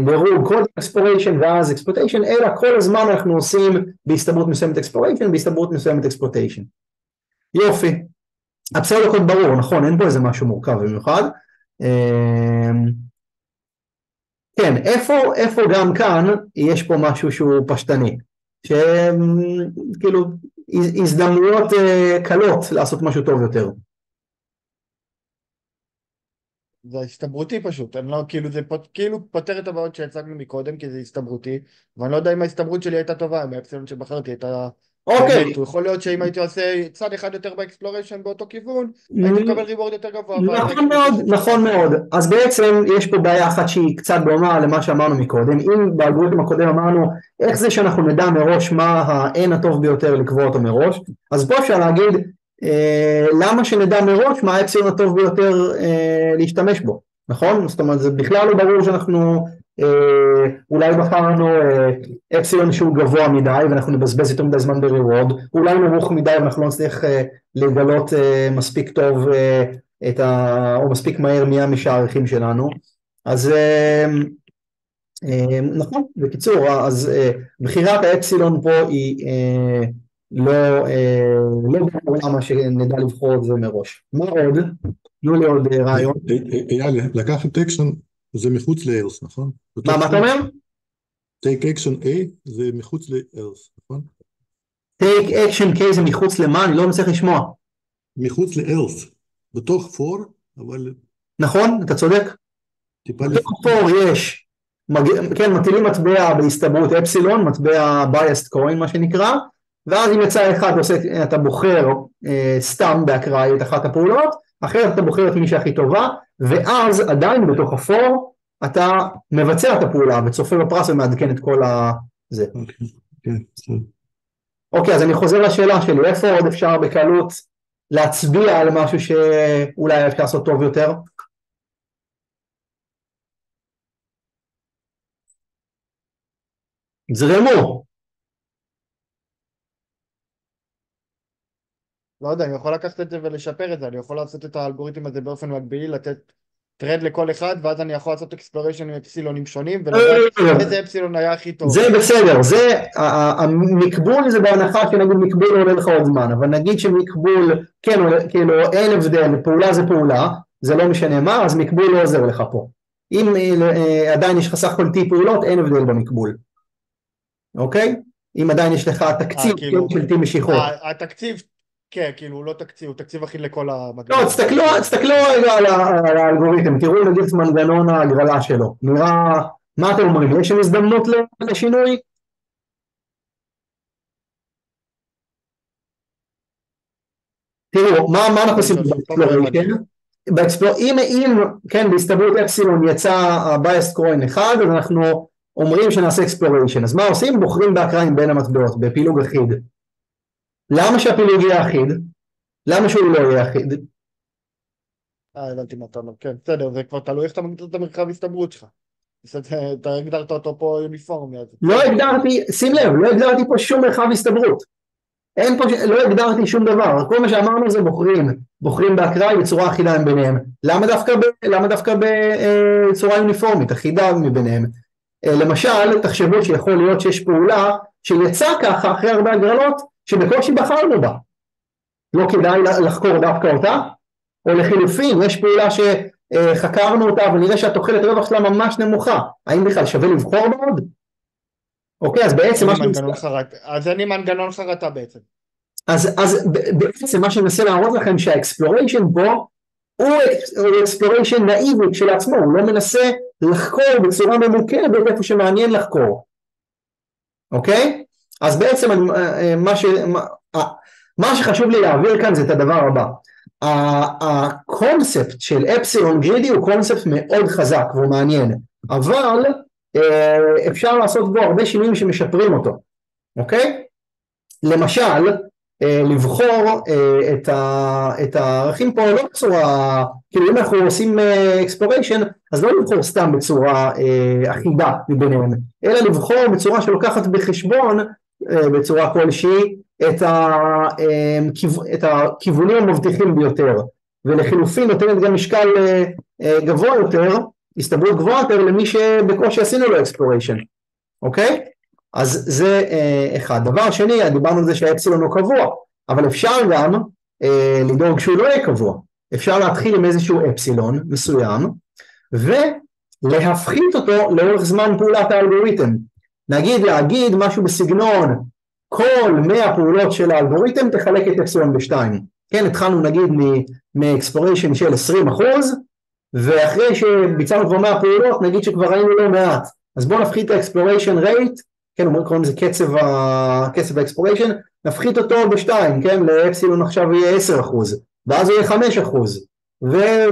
Speaker 1: דירוג קוד exploration ואז exploitation, אלא כל הזמן אנחנו עושים בהסתברות מסוימת exploration, בהסתברות מסוימת exploitation. יופי. הפסאודו קוד ברור, נכון, אין פה איזה משהו מורכב במיוחד. כן, איפה גם כאן יש פה משהו שהוא פשטני, שכאילו הזדמנויות קלות לעשות משהו טוב יותר.
Speaker 6: זה הסתברותי פשוט, אני לא, כאילו זה כאילו פותר את הבעיות שהצגנו מקודם, כי זה הסתברותי, ואני לא יודע אם ההסתברות שלי הייתה טובה, אם האפסילון שבחרתי הייתה...
Speaker 1: אוקיי.
Speaker 6: יכול להיות שאם הייתי עושה צד אחד יותר באקספלוריישן באותו כיוון, הייתי מקבל ריוורד יותר גבוה.
Speaker 1: נכון מאוד. אז בעצם יש פה בעיה אחת שהיא קצת דומה למה שאמרנו מקודם. אם באלגוריתם הקודם אמרנו איך זה שאנחנו נדע מראש מה ה-N הטוב ביותר לקבוע אותו מראש, אז פה אפשר להגיד למה שנדע מראש מה האפסילון הטוב ביותר להשתמש בו, נכון? זאת אומרת, זה בכלל לא ברור שאנחנו אולי בחרנו אפסילון שהוא גבוה מדי ואנחנו נבזבז יותר מדי זמן בריוורד, אולי נמוך מדי ואנחנו לא נצליח לגלות מספיק טוב או מספיק מהר מי המשערכים שלנו. אז נכון, בקיצור, אז בחירת האפסילון פה היא לא למה שנדע לבחור את זה מראש. מה עוד? תנו לי עוד רעיון.
Speaker 8: אייל, לקחת טקסון זה מחוץ ל-else, נכון?
Speaker 1: מה אתה אומר?
Speaker 8: take action A זה מחוץ ל-else, נכון?
Speaker 1: take action K זה מחוץ למה? אני לא מצליח לשמוע.
Speaker 8: מחוץ ל-else, בתוך for, אבל
Speaker 1: נכון? אתה צודק?
Speaker 8: טיפה
Speaker 1: בתוך for יש, כן, מטילים מטבע בהסתברות אפסילון, מטבע biased coin מה שנקרא, ואז אם יצא אחד אתה בוחר סתם באקראי את אחת הפעולות, אחרת אתה בוחר את מי שהכי טובה, ואז עדיין בתוך הפור אתה מבצע את הפעולה וצופה בפרס ומעדכן את כל זה. אוקיי, אז אני חוזר לשאלה שלי, איפה עוד אפשר בקלות להצביע על משהו שאולי אפשר לעשות טוב יותר? זרמו.
Speaker 6: לא יודע, אני יכול לקחת את זה ולשפר את זה, אני יכול לעשות את האלגוריתם הזה באופן מקבילי, לתת טרנד לכל אחד, ואז אני יכול לעשות אקספלוריישן עם אפסילונים שונים, ולדעת איזה אפסילון היה הכי טוב.
Speaker 1: זה בסדר, זה, המקבול זה בהנחה שנגיד מקבול עולה לך עוד זמן, אבל נגיד שמקבול, כן, כאילו אין הבדל, פעולה זה פעולה, זה לא משנה מה, אז מקבול לא עוזר לך פה. אם עדיין יש לך סך כל T פעולות, אין הבדל במקבול. אוקיי? אם עדיין יש לך תקציב של T משיכות.
Speaker 6: התקציב, כן, כאילו הוא לא תקציב, הוא תקציב אחיד לכל המגרש.
Speaker 1: לא, תסתכלו רגע על האלגוריתם, תראו נגיד את מנגנון ההגרלה שלו. נראה, מה אתם אומרים? יש שם הזדמנות לשינוי? תראו, מה אנחנו עושים באקספלוריישן? אם, כן, בהסתברות אפסילון יצא ה-biased coin אחד, אז אנחנו אומרים שנעשה אקספלוריישן. אז מה עושים? בוחרים באקראיים בין המטבעות, בפילוג אחיד. למה שהפילוג יהיה אחיד? למה שהוא לא יהיה אחיד?
Speaker 6: הבנתי מה אתה אומר, כן, בסדר, זה כבר תלוי איך אתה מגדיר את המרחב הסתברות שלך. אתה הגדרת אותו פה יוניפורמי.
Speaker 1: לא הגדרתי, שים לב, לא הגדרתי פה שום מרחב הסתברות. אין פה, לא הגדרתי שום דבר, כל מה שאמרנו זה בוחרים באקראי בצורה אחידה ביניהם. למה דווקא בצורה יוניפורמית, אחידה מביניהם? למשל, תחשבו שיכול להיות שיש פעולה שיצא ככה אחרי הרבה הגרלות, שבקושי בחרנו בה. לא כדאי לחקור דווקא אותה, או לחילופין, יש פעולה שחקרנו אותה ונראה שהתוחלת רווח שלה ממש נמוכה. האם בכלל שווה לבחור בה עוד? אוקיי, אז בעצם
Speaker 6: אז אין לי מנגנון חרטה בעצם.
Speaker 1: אז בעצם מה שמנסה להראות לכם שהאקספלוריישן פה הוא אקספלוריישן נאיבי כשלעצמו, הוא לא מנסה לחקור בצורה ממוקדת איפה שמעניין לחקור. אוקיי? אז בעצם מה שחשוב לי להעביר כאן זה את הדבר הבא. הקונספט של אפסילון גרידי הוא קונספט מאוד חזק והוא מעניין, אבל אפשר לעשות בו הרבה שינויים שמשפרים אותו. אוקיי? למשל, לבחור את הערכים פה לא בצורה, כאילו אם אנחנו עושים אקספלוריישן, אז לא לבחור סתם בצורה אחידה מביניהם, אלא לבחור בצורה שלוקחת בחשבון, בצורה כלשהי, את הכיוונים המבטיחים ביותר, ולחילופין נותנת גם משקל גבוה יותר, הסתברות גבוהה יותר למי שבקושי עשינו לו אקספלוריישן. אוקיי? אז זה אחד. דבר שני, דיברנו על זה שהאפסילון הוא קבוע, אבל אפשר גם לדאוג שהוא לא יהיה קבוע. אפשר להתחיל עם איזשהו אפסילון מסוים, ולהפחית אותו לאורך זמן פעולת האלגוריתם. להגיד משהו בסגנון, כל 100 פעולות של האלגוריתם תחלק את אפסילון בשתיים. כן, התחלנו נגיד מאקספלוריישן של 20%, ואחרי שביצענו כבר 100 פעולות, נגיד שכבר ראינו לא מעט. אז בואו נפחית את האקספלוריישן רייט, כן, קוראים לזה קצב האקספלוריישן, נפחית אותו בשתיים, כן, לאפסילון עכשיו יהיה 10%, ואז הוא יהיה 5%,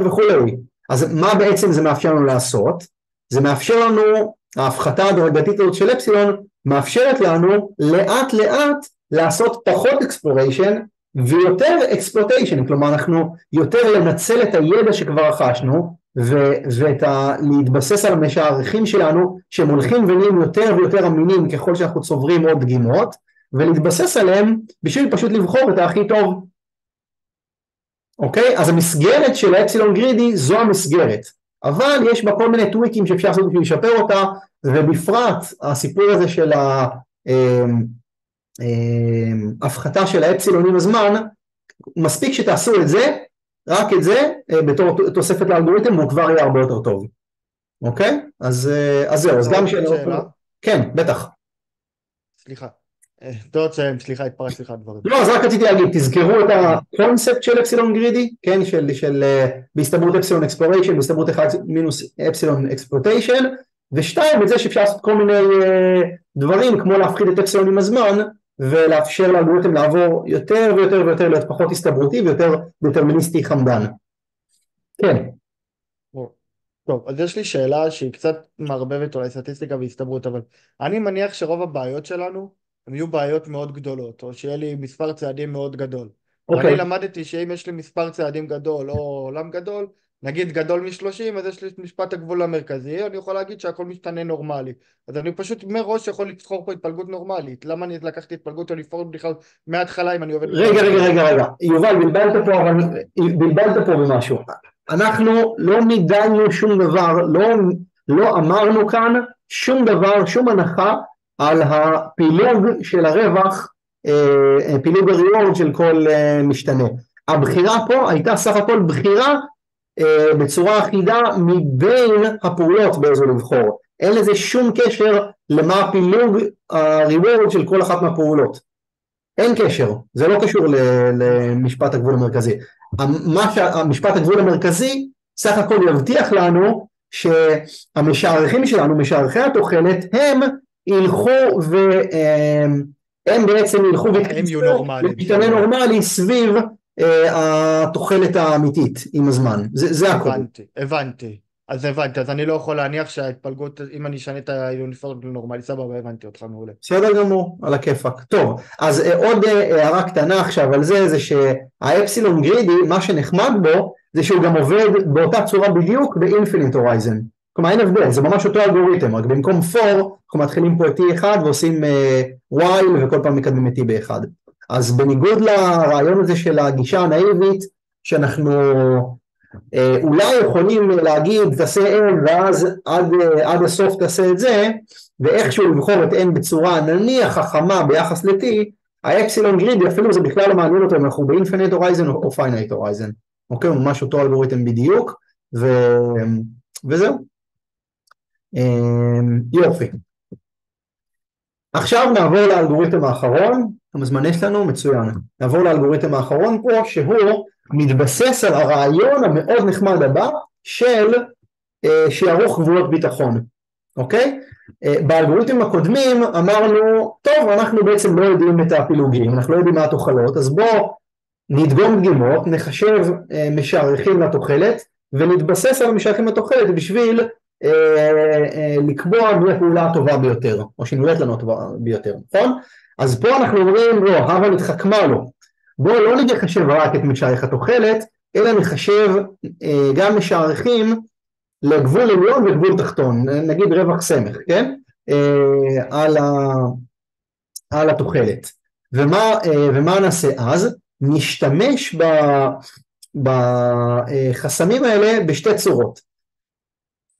Speaker 1: וכולי. אז מה בעצם זה מאפשר לנו לעשות? זה מאפשר לנו, ההפחתה הדרגתית הזאת של אפסילון, מאפשרת לנו לאט לאט לעשות פחות אקספלוריישן, ויותר אקספלוטיישן, כלומר אנחנו יותר לנצל את הידע שכבר רכשנו, להתבסס על הערכים שלנו, שהם הולכים ונהיים יותר ויותר אמינים ככל שאנחנו צוברים עוד דגימות, ולהתבסס עליהם בשביל פשוט לבחור את הכי טוב. אוקיי? אז המסגרת של האפסילון גרידי זו המסגרת, אבל יש בה כל מיני טוויקים שאפשר לעשות בשביל לשפר אותה, ובפרט הסיפור הזה של ההפחתה של האפסילונים הזמן, מספיק שתעשו את זה, רק את זה, בתור תוספת לאלגוריתם, הוא כבר יהיה הרבה יותר טוב. אוקיי? אז זהו, אז גם
Speaker 6: עוד שאלה?
Speaker 1: כן, בטח.
Speaker 6: סליחה. תודה שהם, סליחה, התפרצתי לך דברים.
Speaker 1: לא, אז רק רציתי להגיד, תזכרו את הקונספט של אפסילון גרידי, כן, של בהסתברות אפסילון אקספלוריישן, בהסתברות 1 מינוס אפסילון אקספלוטיישן, ושתיים, את זה שאפשר לעשות כל מיני דברים, כמו להפחית את אפסילון עם הזמן, ולאפשר לאלגוריתם לעבור יותר ויותר ויותר, להיות פחות הסתברותי ויותר דטרמיניסטי חמדן. כן.
Speaker 6: טוב, אז יש לי שאלה שהיא קצת מערבבת אולי סטטיסטיקה והסתברות, אבל אני מניח שרוב הבעיות שלנו הן יהיו בעיות מאוד גדולות, או שיהיה לי מספר צעדים מאוד גדול. ואני למדתי שאם יש לי מספר צעדים גדול או עולם גדול, נגיד גדול מ-30, אז יש לי משפט הגבול המרכזי, אני יכול להגיד שהכל משתנה נורמלי. אז אני פשוט מראש יכול לבחור פה התפלגות נורמלית. למה אני לקחתי התפלגות אוניפורמית בכלל מההתחלה אם אני עובד...
Speaker 1: רגע. יובל, בלבלת פה במשהו. אנחנו לא נידענו שום דבר, לא אמרנו כאן שום דבר, שום הנחה על הפילוג של הרווח, פילוג הריורד של כל משתנה. הבחירה פה הייתה סך הכל בחירה בצורה אחידה מבין הפעולות באיזו לבחור. אין לזה שום קשר למה הפילוג הריורד של כל אחת מהפעולות. אין קשר, זה לא קשור למשפט הגבול המרכזי. המשפט הגבול המרכזי סך הכל יבטיח לנו שהמשערכים שלנו, משערכי התוחלת, הם ילכו הם בעצם ילכו ומשתנה נורמלי סביב התוחלת האמיתית עם הזמן. זה הכל.
Speaker 6: הבנתי. אז אני לא יכול להניח שההתפלגות, אם אני אשנה את היוניפורמיות לנורמלי, סבבה, הבנתי אותך מעולה.
Speaker 1: בסדר גמור, על הכיפק. טוב, אז עוד הערה קטנה עכשיו על זה שהאפסילון גרידי, מה שנחמד בו, זה שהוא גם עובד באותה צורה בדיוק באינפיניט הורייזן. כלומר, אין הבדל, זה ממש אותו אלגוריתם, רק במקום for, אנחנו מתחילים פה את t1 ועושים while וכל פעם מקדמים את t ב1. אז בניגוד לרעיון הזה של הגישה הנאיבית, שאנחנו אולי יכולים להגיד תעשה n ואז עד הסוף תעשה את זה, ואיכשהו לבחור את n בצורה נניח חכמה ביחס ל-t, האפסילון גרידי אפילו זה בכלל לא מעניין אותו אם אנחנו באינפיניט הורייזן או פיינייט הורייזן. אוקיי, ממש אותו אלגוריתם בדיוק, וזהו. יופי. עכשיו נעבור לאלגוריתם האחרון, כמה זמן יש לנו? מצוין. נעבור לאלגוריתם האחרון פה, שהוא מתבסס על הרעיון המאוד נחמד הבא של שערוך גבולות ביטחון. אוקיי? באלגוריתמים הקודמים אמרנו, טוב, אנחנו בעצם לא יודעים את הפילוגים, אנחנו לא יודעים מה התוחלות, אז בוא נדגום דגימות, נחשב משערכים לתוחלת, ונתבסס על המשערכים לתוחלת בשביל לקבוע מי הפעולה הטובה ביותר, או שנראית לנו הטובה ביותר, נכון? אז פה אנחנו אומרים, לא, הווה נתחכמה לו, בואו לא נחשב רק את משערך התוחלת, אלא נחשב גם משערכים לגבול עליון וגבול תחתון, נגיד רווח סמך, כן? על התוחלת. ומה נעשה אז? נשתמש בחסמים האלה בשתי צורות.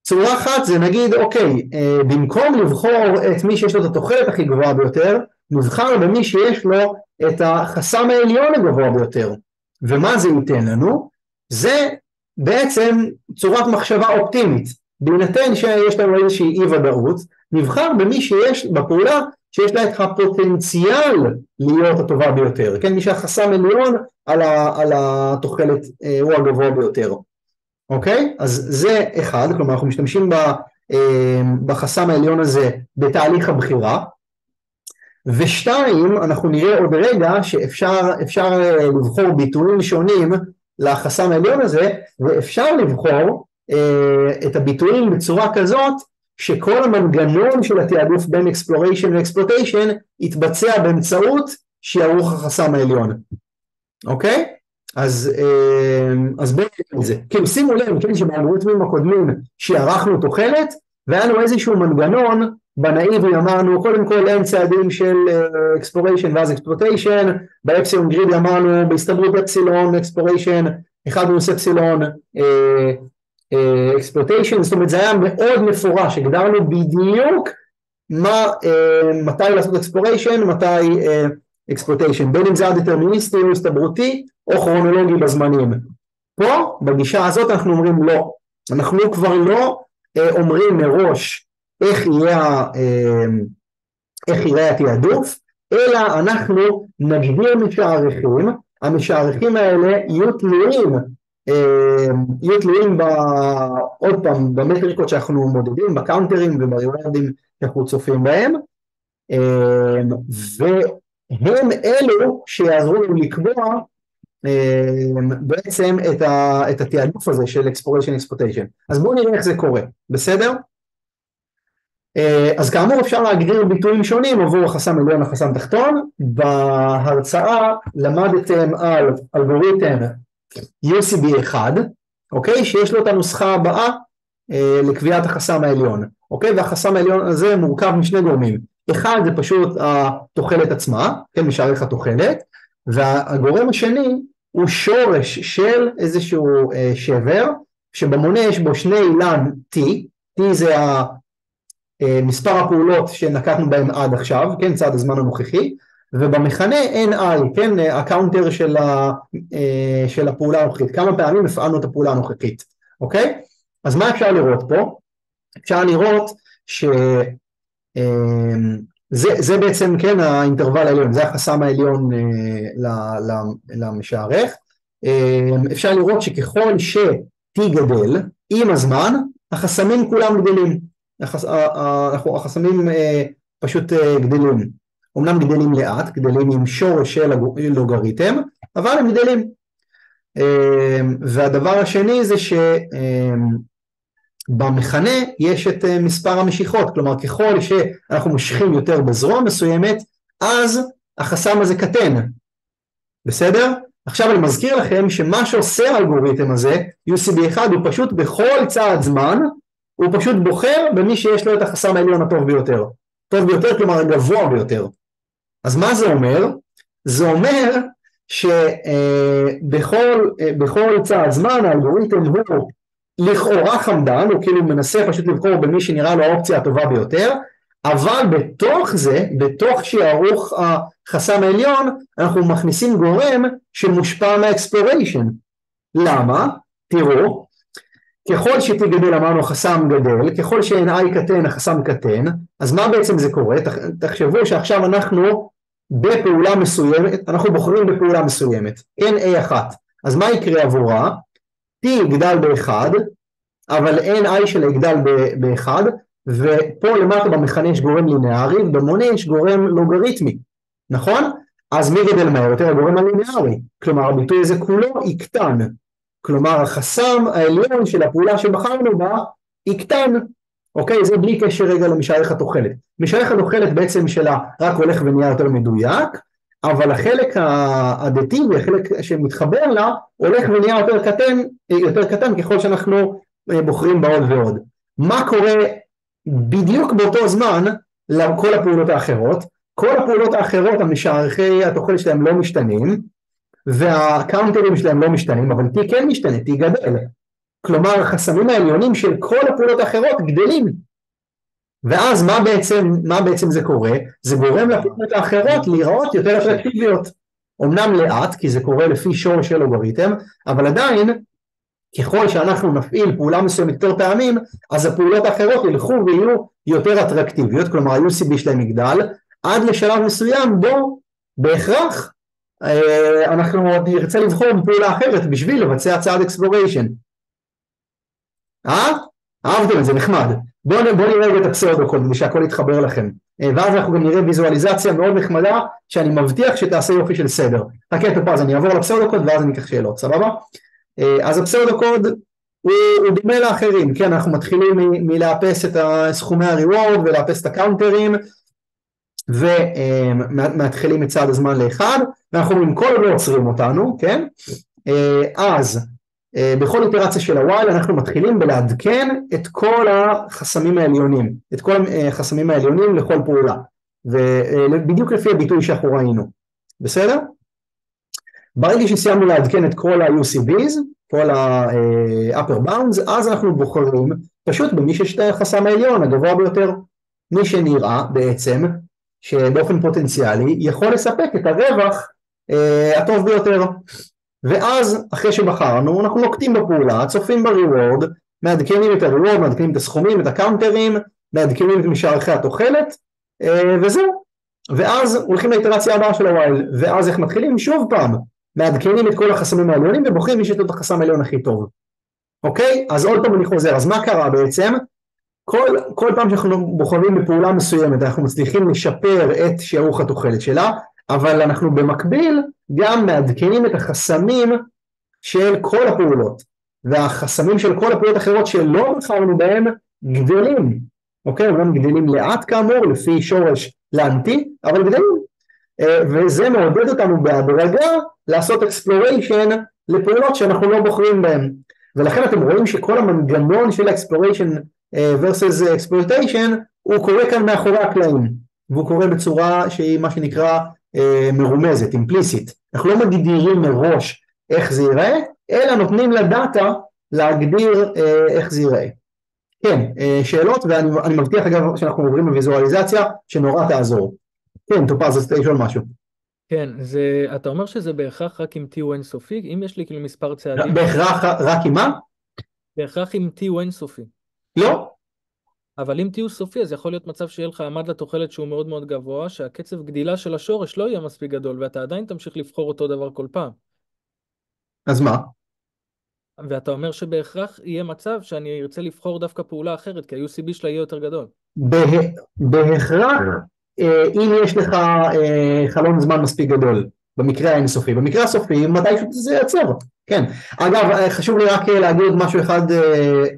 Speaker 1: צורה אחת זה נגיד, אוקיי, במקום לבחור את מי שיש לו את התוחלת הכי גבוהה ביותר, נבחר במי שיש לו את החסם העליון הגבוה ביותר. ומה זה ייתן לנו? זה בעצם צורת מחשבה אופטימית. בהינתן שיש לנו איזושהי אי ודאות, נבחר במי שיש בפעולה שיש לה את הפוטנציאל להיות הטובה ביותר. כן, מי שהחסם עליון על התוחלת הוא הגבוה ביותר. אוקיי? אז זה אחד, כלומר אנחנו משתמשים בחסם העליון הזה בתהליך הבחירה. ושתיים, אנחנו נראה עוד רגע שאפשר לבחור ביטויים שונים לחסם העליון הזה, ואפשר לבחור את הביטויים בצורה כזאת, שכל המנגנון של התעדוף בין exploration ו-exploitation יתבצע באמצעות שערוך החסם העליון. אוקיי? אז בעצם זה. כאילו שימו לב, כן, שבאלגוריתמים הקודמים שערכנו תוחלת, והיה לנו איזשהו מנגנון בנאיבי, אמרנו קודם כל אין צעדים של exploration ואז exploitation, באפסילון גרידי אמרנו בהסתברות אפסילון, exploration, אחד מינוס אפסילון, exploitation, זאת אומרת זה היה מאוד מפורש, הגדרנו בדיוק מתי לעשות exploration, מתי exploitation, בין אם זה הדטרמיניסטי או הסתברותי או כרונולוגי בזמנים. פה בגישה הזאת אנחנו אומרים לא, אנחנו כבר לא אומרים מראש איך יראה התעדוף, אלא אנחנו נגדיר משערכים, המשערכים האלה יהיו תלויים עוד פעם במטריקות שאנחנו מודדים, בקאונטרים ובריוורדים שאנחנו צופים בהם, והם אלו שיעזרו לנו לקבוע בעצם את התעדוף הזה של exploration exploitation. אז בואו נראה איך זה קורה, בסדר? אז כאמור אפשר להגדיר ביטויים שונים עבור החסם עליון לחסם תחתון. בהרצאה למדתם על אלגוריתם UCB1, אוקיי? שיש לו את הנוסחה הבאה לקביעת החסם העליון, אוקיי? והחסם העליון הזה מורכב משני גורמים. אחד זה פשוט התוחלת עצמה, כן, משערך התוחלת, והגורם השני הוא שורש של איזשהו שבר, שבמונה יש בו שני אילן T, T זה מספר הפעולות שנקטנו בהם עד עכשיו, כן, צעד הזמן הנוכחי, ובמכנה NI, כן, הקאונטר של הפעולה הנוכחית, כמה פעמים הפעלנו את הפעולה הנוכחית, אוקיי? אז מה אפשר לראות פה? אפשר לראות זה בעצם, כן, האינטרוול העליון, זה החסם העליון למשערך. אפשר לראות שככל ש-T גדל, עם הזמן, החסמים כולם גדלים. החסמים פשוט גדלים. אומנם גדלים לאט, גדלים עם שורש של לוגריתם, אבל הם גדלים. והדבר השני זה במכנה יש את מספר המשיכות, כלומר ככל שאנחנו מושכים יותר בזרוע מסוימת, אז החסם הזה קטן, בסדר? עכשיו אני מזכיר לכם שמה שעושה האלגוריתם הזה, UCB1, הוא פשוט בכל צעד זמן, הוא פשוט בוחר במי שיש לו את החסם העליון הטוב ביותר. טוב ביותר, כלומר הגבוה ביותר. אז מה זה אומר? זה אומר שבכל צעד זמן האלגוריתם הוא לכאורה חמדן, הוא כאילו מנסה פשוט לבחור במי שנראה לו האופציה הטובה ביותר, אבל בתוך זה, בתוך שערוך החסם העליון, אנחנו מכניסים גורם שמושפע מהאקספלוריישן. למה? תראו, ככל שתגדל אמרנו חסם גדל, ככל ש-NI קטן החסם קטן, אז מה בעצם זה קורה? תחשבו שעכשיו אנחנו בפעולה מסוימת, אנחנו בוחרים בפעולה מסוימת, N1, אז מה יקרה עבורה? T יגדל ב1, אבל NI שלה יגדל ב1, ופה למטה במכנה יש גורם לינארי, במונה יש גורם לוגריתמי, נכון? אז מי גדל מהר יותר? הגורם הלינארי, כלומר הביטוי הזה כולו יקטן, כלומר החסם העליון של הפעולה שבחרנו בה יקטן, אוקיי? זה בלי קשר רגע למשערך התוחלת. משערך התוחלת בעצם שלה רק הולך ונהיה יותר מדויק, אבל החלק האדטיבי, החלק שמתחבר לה, הולך ונהיה יותר קטן ככל שאנחנו בוחרים בעוד ועוד. מה קורה בדיוק באותו זמן לכל הפעולות האחרות? כל הפעולות האחרות, המשערכי התוחלת שלהם לא משתנים, והקאונטרים שלהם לא משתנים, אבל T כן משתנה, T גדל. כלומר, החסמים העליונים של כל הפעולות האחרות גדלים. ואז מה בעצם זה קורה? זה גורם לפעולות האחרות להיראות יותר אטרקטיביות. אמנם לאט, כי זה קורה לפי שורש של לוגריתם, אבל עדיין, ככל שאנחנו נפעיל פעולה מסוימת יותר פעמים, אז הפעולות האחרות ילכו ויהיו יותר אטרקטיביות, כלומר ה-UCB שלהם יגדל, עד לשלב מסוים בו בהכרח אנחנו נרצה לבחור בפעולה אחרת בשביל לבצע צעד אקספלוריישן. אהבתם את זה, נחמד. בואו נראה את הפסאודו-קוד כדי שהכל יתחבר לכם, ואז אנחנו גם נראה ויזואליזציה מאוד נחמדה שאני מבטיח שתעשה יופי של סדר. חכה טופה, אז אני אעבור לפסאודו-קוד ואז אני אקח שאלות, סבבה? אז הפסאודו-קוד הוא דומה לאחרים, כן, אנחנו מתחילים מלאפס את סכומי הריוורד ולאפס את הקאונטרים, ומתחילים את צעד הזמן לאחד, ואנחנו אומרים כל עוד לא עוצרים אותנו, כן? אז בכל איטרציה של הווייל אנחנו מתחילים בלעדכן את כל החסמים העליונים, את כל החסמים העליונים לכל פעולה, ובדיוק לפי הביטוי שאנחנו ראינו, בסדר? ברגע שסיימנו לעדכן את כל ה-UCBs, כל ה-upper bounds, אז אנחנו בוחרים פשוט במי שיש את החסם העליון, הגבוה ביותר, מי שנראה בעצם, שבאופן פוטנציאלי יכול לספק את הרווח הטוב ביותר. ואז אחרי שבחרנו אנחנו נוקטים בפעולה, צופים בריוורד, מעדכנים את ה-reward, מעדכנים את הסכומים, את הקאונטרים, מעדכנים את משערכי התוחלת, וזהו. ואז הולכים לאיטרציה הבאה של הווייל, ואז איך מתחילים? שוב פעם, מעדכנים את כל החסמים העליונים, ובוחרים מי שיש לו את החסם העליון הכי טוב. אוקיי? אז עוד פעם אני חוזר, אז מה קרה בעצם? כל פעם שאנחנו בוחרים בפעולה מסוימת, אנחנו מצליחים לשפר את שיערוך התוחלת שלה, אבל אנחנו במקביל גם מעדכנים את החסמים של כל הפעולות, והחסמים של כל הפעולות אחרות שלא בחרנו בהם גדלים, אוקיי? הם גדלים לאט כאמור, לפי שורש לאנטי, אבל גדלים, וזה מעודד אותנו בהדרגה לעשות exploration לפעולות שאנחנו לא בוחרים בהן, ולכן אתם רואים שכל המנגנון של exploration versus exploitation הוא קורה כאן מאחורי הקלעים, והוא קורה בצורה שהיא מה שנקרא מרומזת, implicit. אנחנו לא מגדירים מראש איך זה ייראה, אלא נותנים לדאטה להגדיר איך זה ייראה. כן, שאלות, ואני מבטיח אגב שאנחנו עוברים בוויזואליזציה שנורא תעזור. כן, טופז, אז תשאול משהו.
Speaker 2: כן, אתה אומר שזה בהכרח רק עם T אינסופי? אם יש לי כאילו מספר צעדים...
Speaker 1: בהכרח רק עם מה?
Speaker 2: בהכרח עם T אינסופי.
Speaker 1: לא.
Speaker 2: אבל אם T סופי, אז יכול להיות מצב שיהיה לך עמד לתוחלת שהוא מאוד מאוד גבוה, שהקצב גדילה של השורש לא יהיה מספיק גדול, ואתה עדיין תמשיך לבחור אותו דבר כל פעם.
Speaker 1: אז מה?
Speaker 2: ואתה אומר שבהכרח יהיה מצב שאני ארצה לבחור דווקא פעולה אחרת, כי ה-UCB שלה יהיה יותר גדול.
Speaker 1: בהכרח, אם יש לך חלון זמן מספיק גדול, במקרה האינסופי, במקרה הסופי, מתי שזה יעצר, כן. אגב, חשוב לי רק להגיד עוד משהו אחד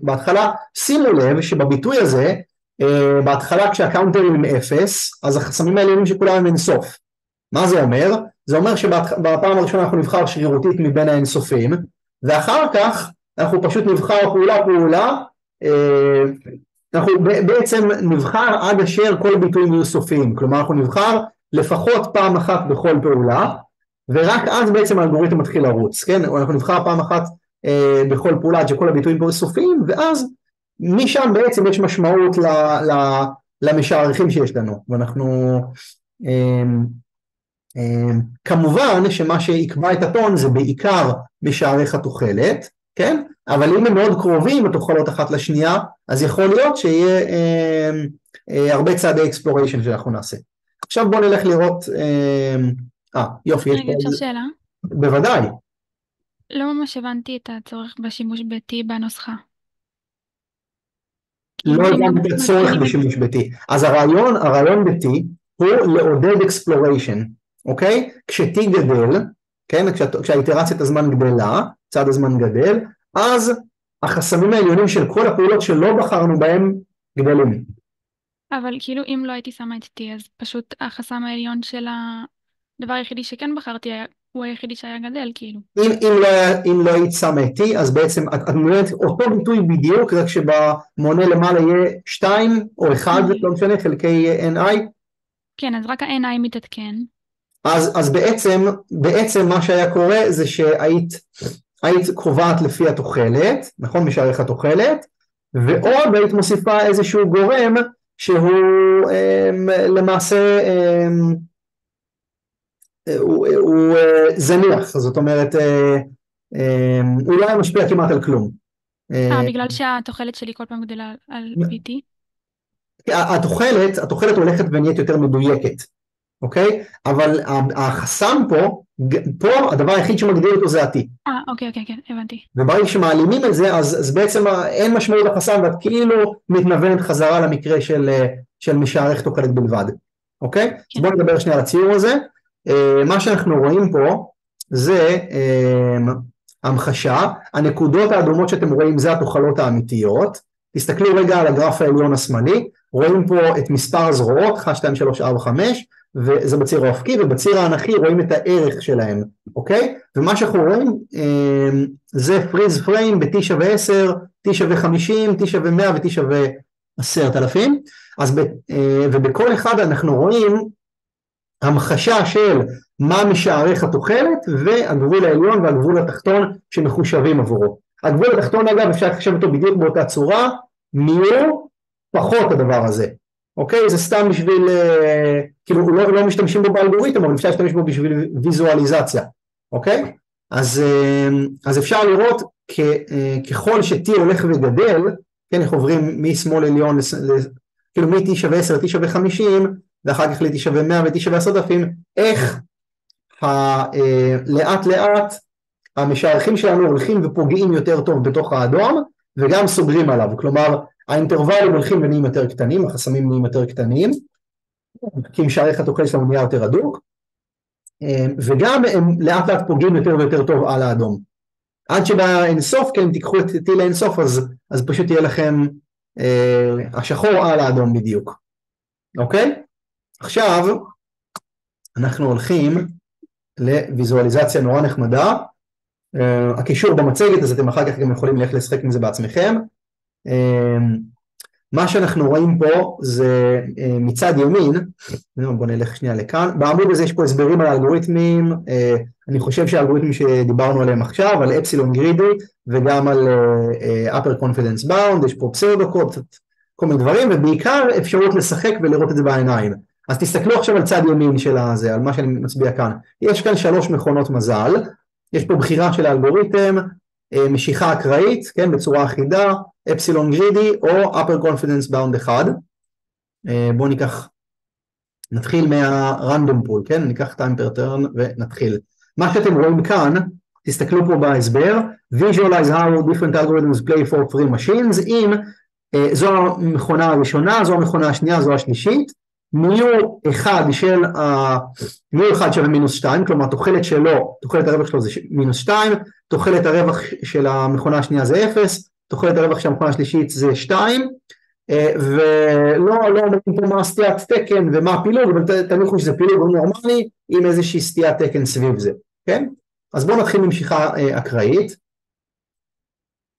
Speaker 1: בהתחלה, שימו לב שבביטוי הזה, בהתחלה כשהקאונטרים עם 0, אז החסמים העליונים שכולם הם אינסוף. מה זה אומר? זה אומר שבפעם הראשונה אנחנו נבחר שרירותית מבין האינסופים, ואחר כך אנחנו פשוט נבחר פעולה, אנחנו בעצם נבחר עד אשר כל ביטויים יהיו סופיים, כלומר אנחנו נבחר לפחות פעם אחת בכל פעולה, ורק אז בעצם האלגוריתם מתחיל לרוץ, כן? אנחנו נבחר פעם אחת בכל פעולה עד שכל הביטויים פה סופיים, ואז משם בעצם יש משמעות למשערכים שיש לנו, ואנחנו כמובן שמה שיקבע את הטון זה בעיקר משערך התוחלת, כן? אבל אם הם מאוד קרובים התוחלות אחת לשנייה, אז יכול להיות שיהיה הרבה צעדי אקספלוריישן שאנחנו נעשה. עכשיו בואו נלך לראות, יופי, יש פה...
Speaker 3: רגע, אפשר שאלה?
Speaker 1: בוודאי.
Speaker 3: לא ממש הבנתי את הצורך בשימוש ב-T בנוסחה.
Speaker 1: לא הבנתי את הצורך בשימוש ב-T. אז הרעיון ב-T הוא לעודד אקספלוריישן, אוקיי? כש-T גדל, כן? כשהאיטרציית הזמן גדלה, צעד הזמן גדל, אז החסמים העליונים של כל הפעולות שלא בחרנו בהם גדלים.
Speaker 3: אבל כאילו אם לא הייתי שמה את T, אז פשוט החסם העליון של הדבר היחידי שכן בחרתי הוא היחידי שהיה גדל, כאילו.
Speaker 1: אם לא היית שמה את T, אז בעצם את מונעת אותו ביטוי בדיוק, רק שבמונה למעלה יהיה 2 או 1, לא משנה, חלקי NI.
Speaker 3: כן, אז רק ה-NI מתעדכן.
Speaker 1: אז בעצם מה שהיה קורה זה שהיית קובעת לפי התוחלת, נכון? משערך התוחלת, ועוד היית מוסיפה איזשהו גורם שהוא למעשה הוא זניח, זאת אומרת הוא לא היה משפיע כמעט על כלום.
Speaker 3: בגלל שהתוחלת שלי כל פעם גדלה על PT?
Speaker 1: התוחלת הולכת ונהיית יותר מדויקת, אוקיי? אבל החסם פה הדבר היחיד שמגדיר אותו זה ה-T.
Speaker 3: אוקיי, הבנתי.
Speaker 1: וברגע שמעלימים את זה, אז בעצם אין משמעות לחסם, ואת כאילו מתנוונת חזרה למקרה של משערך תוחלת בלבד, אוקיי? אז בואו נדבר שנייה על הציור הזה. מה שאנחנו רואים פה זה המחשה, הנקודות האדומות שאתם רואים זה התוחלות האמיתיות, תסתכלו רגע על הגרף העליון השמאלי, רואים פה את מספר הזרועות, 1, 2, 3, 4, 5, וזה בציר האופקי, ובציר האנכי רואים את הערך שלהם, אוקיי? ומה שאנחנו רואים זה פריז פריים ב-T שווה 10, T שווה 50, T שווה 100 ו-T שווה 10,000, ובכל אחד אנחנו רואים המחשה של מה משערך התוחלת, והגבול העליון והגבול התחתון שמחושבים עבורו. הגבול התחתון אגב אפשר לחשב אותו בדיוק באותה צורה, מיהו פחות הדבר הזה. אוקיי? זה סתם בשביל, כאילו לא משתמשים בו באלגוריתם, אבל אפשר להשתמש בו בשביל ויזואליזציה. אוקיי? אז אפשר לראות ככל ש-T הולך וגדל, כן, איך עוברים משמאל עליון, כאילו מ-T שווה 10, T שווה 50, ואחר כך ל-T שווה 100 ו-T שווה 10,000, איך לאט לאט המשערכים שלנו הולכים ופוגעים יותר טוב בתוך האדום, וגם סוגרים עליו, כלומר האינטרוולים הולכים ונהיים יותר קטנים, החסמים נהיים יותר קטנים, כי משערך התוחלת שלנו נהיה יותר הדוק, וגם הם לאט לאט פוגעים יותר ויותר טוב על האדום. עד שבא אינסוף, כן, תיקחו את T לאינסוף, אז פשוט יהיה לכם השחור על האדום בדיוק. אוקיי? עכשיו, אנחנו הולכים לויזואליזציה נורא נחמדה, הקישור במצגת, אז אתם אחר כך גם יכולים ללכת לשחק עם זה בעצמכם. מה שאנחנו רואים פה זה מצד ימין, בואו נלך שנייה לכאן, בעמוד הזה יש פה הסברים על האלגוריתמים, אני חושב שהאלגוריתמים שדיברנו עליהם עכשיו, על אפסילון גרידי וגם על upper confidence bound, יש פה פסאודו-קוד, כל מיני דברים, ובעיקר אפשרות לשחק ולראות את זה בעיניים. אז תסתכלו עכשיו על צד ימין של הזה, על מה שאני מצביע כאן. יש כאן 3 מכונות מזל, יש פה בחירה של האלגוריתם, משיכה אקראית, כן, בצורה אחידה, אפסילון גרידי או upper confidence bound 1. בואו נתחיל מה-random pool, כן, ניקח time per turn ונתחיל. מה שאתם רואים כאן, תסתכלו פה בהסבר, visualize how different algorithms play for three machines, אם זו המכונה הראשונה, זו המכונה השנייה, זו השלישית, מיו אחד שווה מינוס 2, כלומר תוחלת שלו, תוחלת הרווח שלו זה מינוס 2, תוחלת הרווח של המכונה השנייה זה 0, תוחלת הרווח של המכונה השלישית זה 2, ולא אומרים פה מה סטיית תקן ומה הפילוג, אבל תניחו שזה פילוג נורמלי עם איזושהי סטיית תקן סביב זה, כן? אז בואו נתחיל ממשיכה אקראית.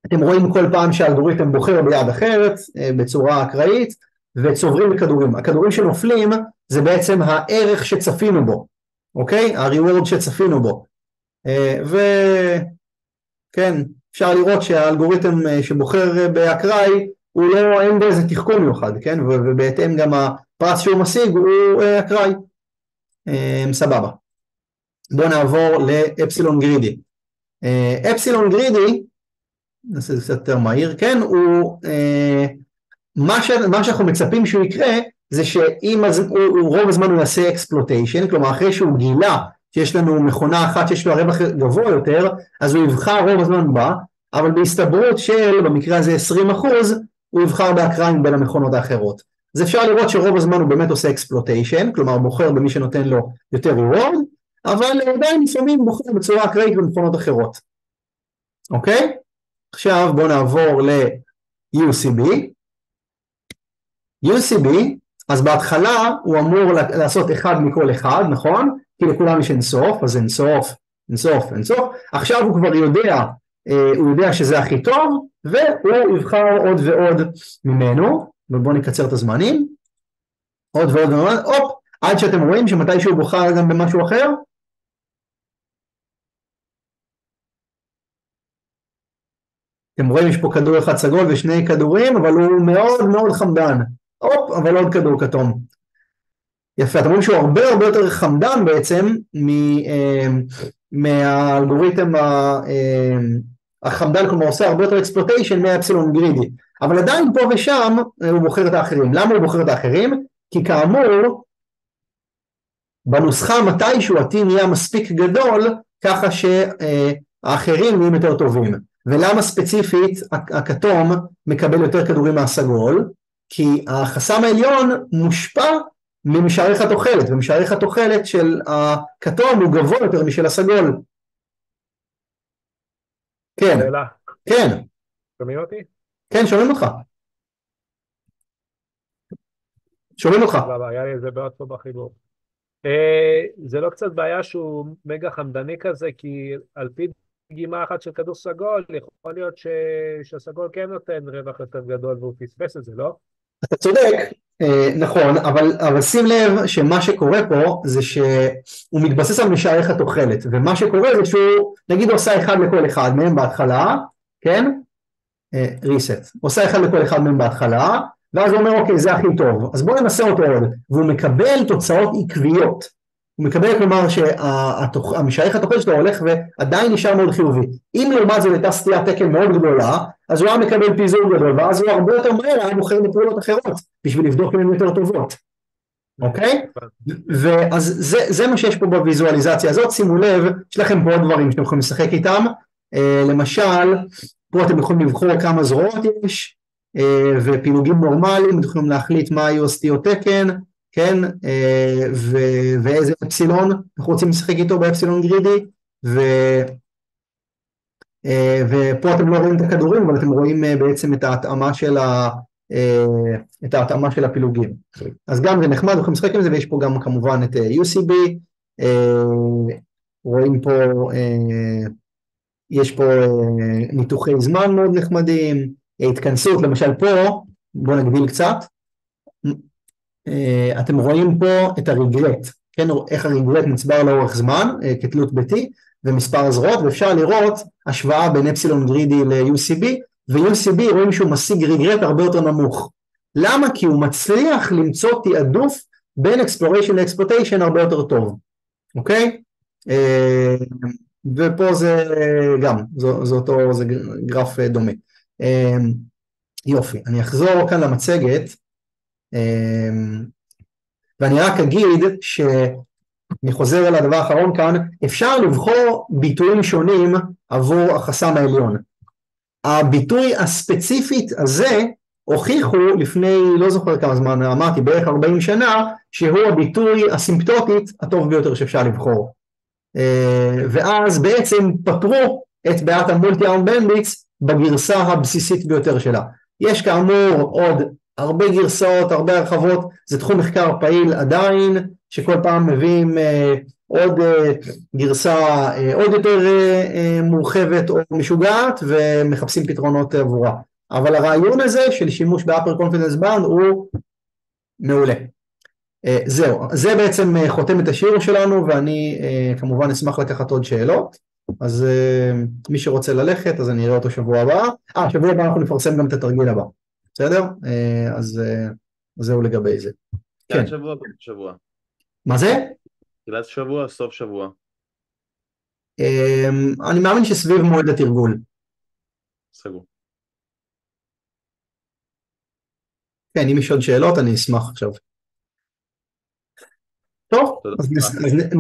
Speaker 1: אתם רואים כל פעם שהאלגוריתם בוחר ביד אחרת, בצורה אקראית, וצוברים לכדורים. הכדורים שנופלים זה בעצם הערך שצפינו בו, אוקיי? ה-reward שצפינו בו. וכן, אפשר לראות שהאלגוריתם שבוחר באקראי, הוא לא, אין בו איזה תחכום מיוחד, כן? ובהתאם גם הפרס שהוא משיג הוא אקראי. סבבה. בואו נעבור לאפסילון גרידי. אפסילון גרידי, נעשה את זה קצת יותר מהיר, כן? הוא... מה שאנחנו מצפים שהוא יקרה, זה שאם רוב הזמן הוא יעשה אקספלוטיישן, כלומר אחרי שהוא גילה שיש לנו מכונה אחת שיש לו הרווח גבוה יותר, אז הוא יבחר רוב הזמן בה, אבל בהסתברות של, במקרה הזה 20%, הוא יבחר באקראיים בין המכונות האחרות. אז אפשר לראות שרוב הזמן הוא באמת עושה אקספלוטיישן, כלומר בוחר במי שנותן לו יותר reward, אבל עדיין לפעמים בוחר בצורה אקראית במכונות אחרות. אוקיי? עכשיו בואו נעבור ל-UCB. UCB, אז בהתחלה הוא אמור לעשות אחד מכל אחד, נכון? כי לכולם יש אינסוף, אז אינסוף, אינסוף, אינסוף. עכשיו הוא כבר יודע שזה הכי טוב, והוא יבחר עוד ועוד ממנו, ובואו נקצר את הזמנים. עוד ועוד ועוד, הופ, עד שאתם רואים שמתי שהוא בוחר גם במשהו אחר. אתם רואים יש פה כדור אחד סגול ושני כדורים, אבל הוא מאוד מאוד חמדן. הופ, אבל עוד כדור כתום. יפה, אתם רואים שהוא הרבה הרבה יותר חמדן בעצם מהאלגוריתם החמדן, כלומר עושה הרבה יותר אקספלוטיישן מהאפסילון גרידי. אבל עדיין פה ושם הוא בוחר את האחרים. למה הוא בוחר את האחרים? כי כאמור, בנוסחה מתישהו ה-T נהיה מספיק גדול, ככה שהאחרים נהיים יותר טובים. ולמה ספציפית הכתום מקבל יותר כדורים מהסגול? כי החסם העליון מושפע ממשערך התוחלת, ומשערך התוחלת של הכתום הוא גבוה יותר משל הסגול. כן,
Speaker 5: שאלה.
Speaker 1: כן.
Speaker 5: שומעים אותי?
Speaker 1: כן, שומעים אותך. שומעים אותך.
Speaker 5: לא, היה לי איזה בעיות פה בחיבור. זה לא קצת בעיה שהוא מגה חמדני כזה, כי על פי דגימה אחת של כדור סגול, יכול להיות שהסגול כן נותן רווח יותר גדול והוא פספס את זה, לא?
Speaker 1: אתה צודק, נכון, אבל שים לב שמה שקורה פה זה שהוא מתבסס על משערך התוחלת, ומה שקורה זה שהוא, נגיד הוא עושה אחד לכל אחד מהם בהתחלה, כן? reset, עושה אחד לכל אחד מהם בהתחלה, ואז הוא אומר אוקיי זה הכי טוב, אז בואו ננסה אותו עוד, והוא מקבל תוצאות עקביות, הוא מקבל כלומר שהמשייך התוכן שלו הולך ועדיין נשאר מאוד חיובי. אם לעומת זאת הייתה סטיית תקן מאוד גדולה, אז הוא היה מקבל פיזור גדול, ואז הוא הרבה יותר מהר היה בוחר בפעולות אחרות, בשביל לבדוק אם הן יותר טובות. אוקיי? ואז זה מה שיש פה בוויזואליזציה הזאת. שימו לב, יש לכם פה עוד דברים שאתם יכולים לשחק איתם. למשל, פה אתם יכולים לבחור כמה זרועות יש, ופילוגים נורמליים, אתם יכולים להחליט מה יהיו סטיות תקן, כן, ואיזה אפסילון אנחנו רוצים לשחק איתו באפסילון גרידי, ופה אתם לא רואים את הכדורים, אבל אתם רואים בעצם את ההתאמה של הפילוגים. אז גם זה נחמד, יכולים לשחק עם זה, ויש פה גם כמובן את UCB, רואים פה, יש פה ניתוחי זמן מאוד נחמדים, התכנסות, למשל פה, בואו נגדיל קצת, אתם רואים פה את הרגרט, כן, איך הרגרט נצבר לאורך זמן, כתלות ביתי, ומספר הזרועות, ואפשר לראות השוואה בין אפסילון גרידי ל-UCB, ו-UCB רואים שהוא משיג רגרט הרבה יותר נמוך. למה? כי הוא מצליח למצוא תעדוף בין exploration ל-exploitation הרבה יותר טוב, אוקיי? ופה זה גם, זה גרף דומה. יופי, אני אחזור כאן למצגת, ואני רק אגיד שאני חוזר על הדבר האחרון כאן, אפשר לבחור ביטויים שונים עבור החסם העליון. הביטוי הספציפית הזה הוכיחו לפני, לא זוכר כמה זמן, אמרתי בערך 40 שנה, שהוא הביטוי הסימפטוטית הטוב ביותר שאפשר לבחור. ואז בעצם פתרו את בעיית המולטי-ארם בנדיקס בגרסה הבסיסית ביותר שלה. יש כאמור עוד הרבה גרסאות, הרבה הרחבות, זה תחום מחקר פעיל עדיין, שכל פעם מביאים עוד גרסה עוד יותר מורחבת או משוגעת, ומחפשים פתרונות עבורה. אבל הרעיון הזה של שימוש ב-upper confidence bound הוא מעולה. זהו, זה בעצם חותם את השיעור שלנו, ואני כמובן אשמח לקחת עוד שאלות, אז מי שרוצה ללכת, אז אני אראה אותו שבוע הבא. שבוע הבא אנחנו נפרסם גם את התרגיל הבא, בסדר? אז זהו לגבי זה.
Speaker 9: תחילת שבוע, בסוף שבוע.
Speaker 1: מה זה?
Speaker 9: תחילת שבוע, סוף שבוע.
Speaker 1: אני מאמין שסביב מועד התרגול.
Speaker 9: סגור.
Speaker 1: כן, אם יש עוד שאלות, אני אשמח עכשיו. טוב, אז נסיים.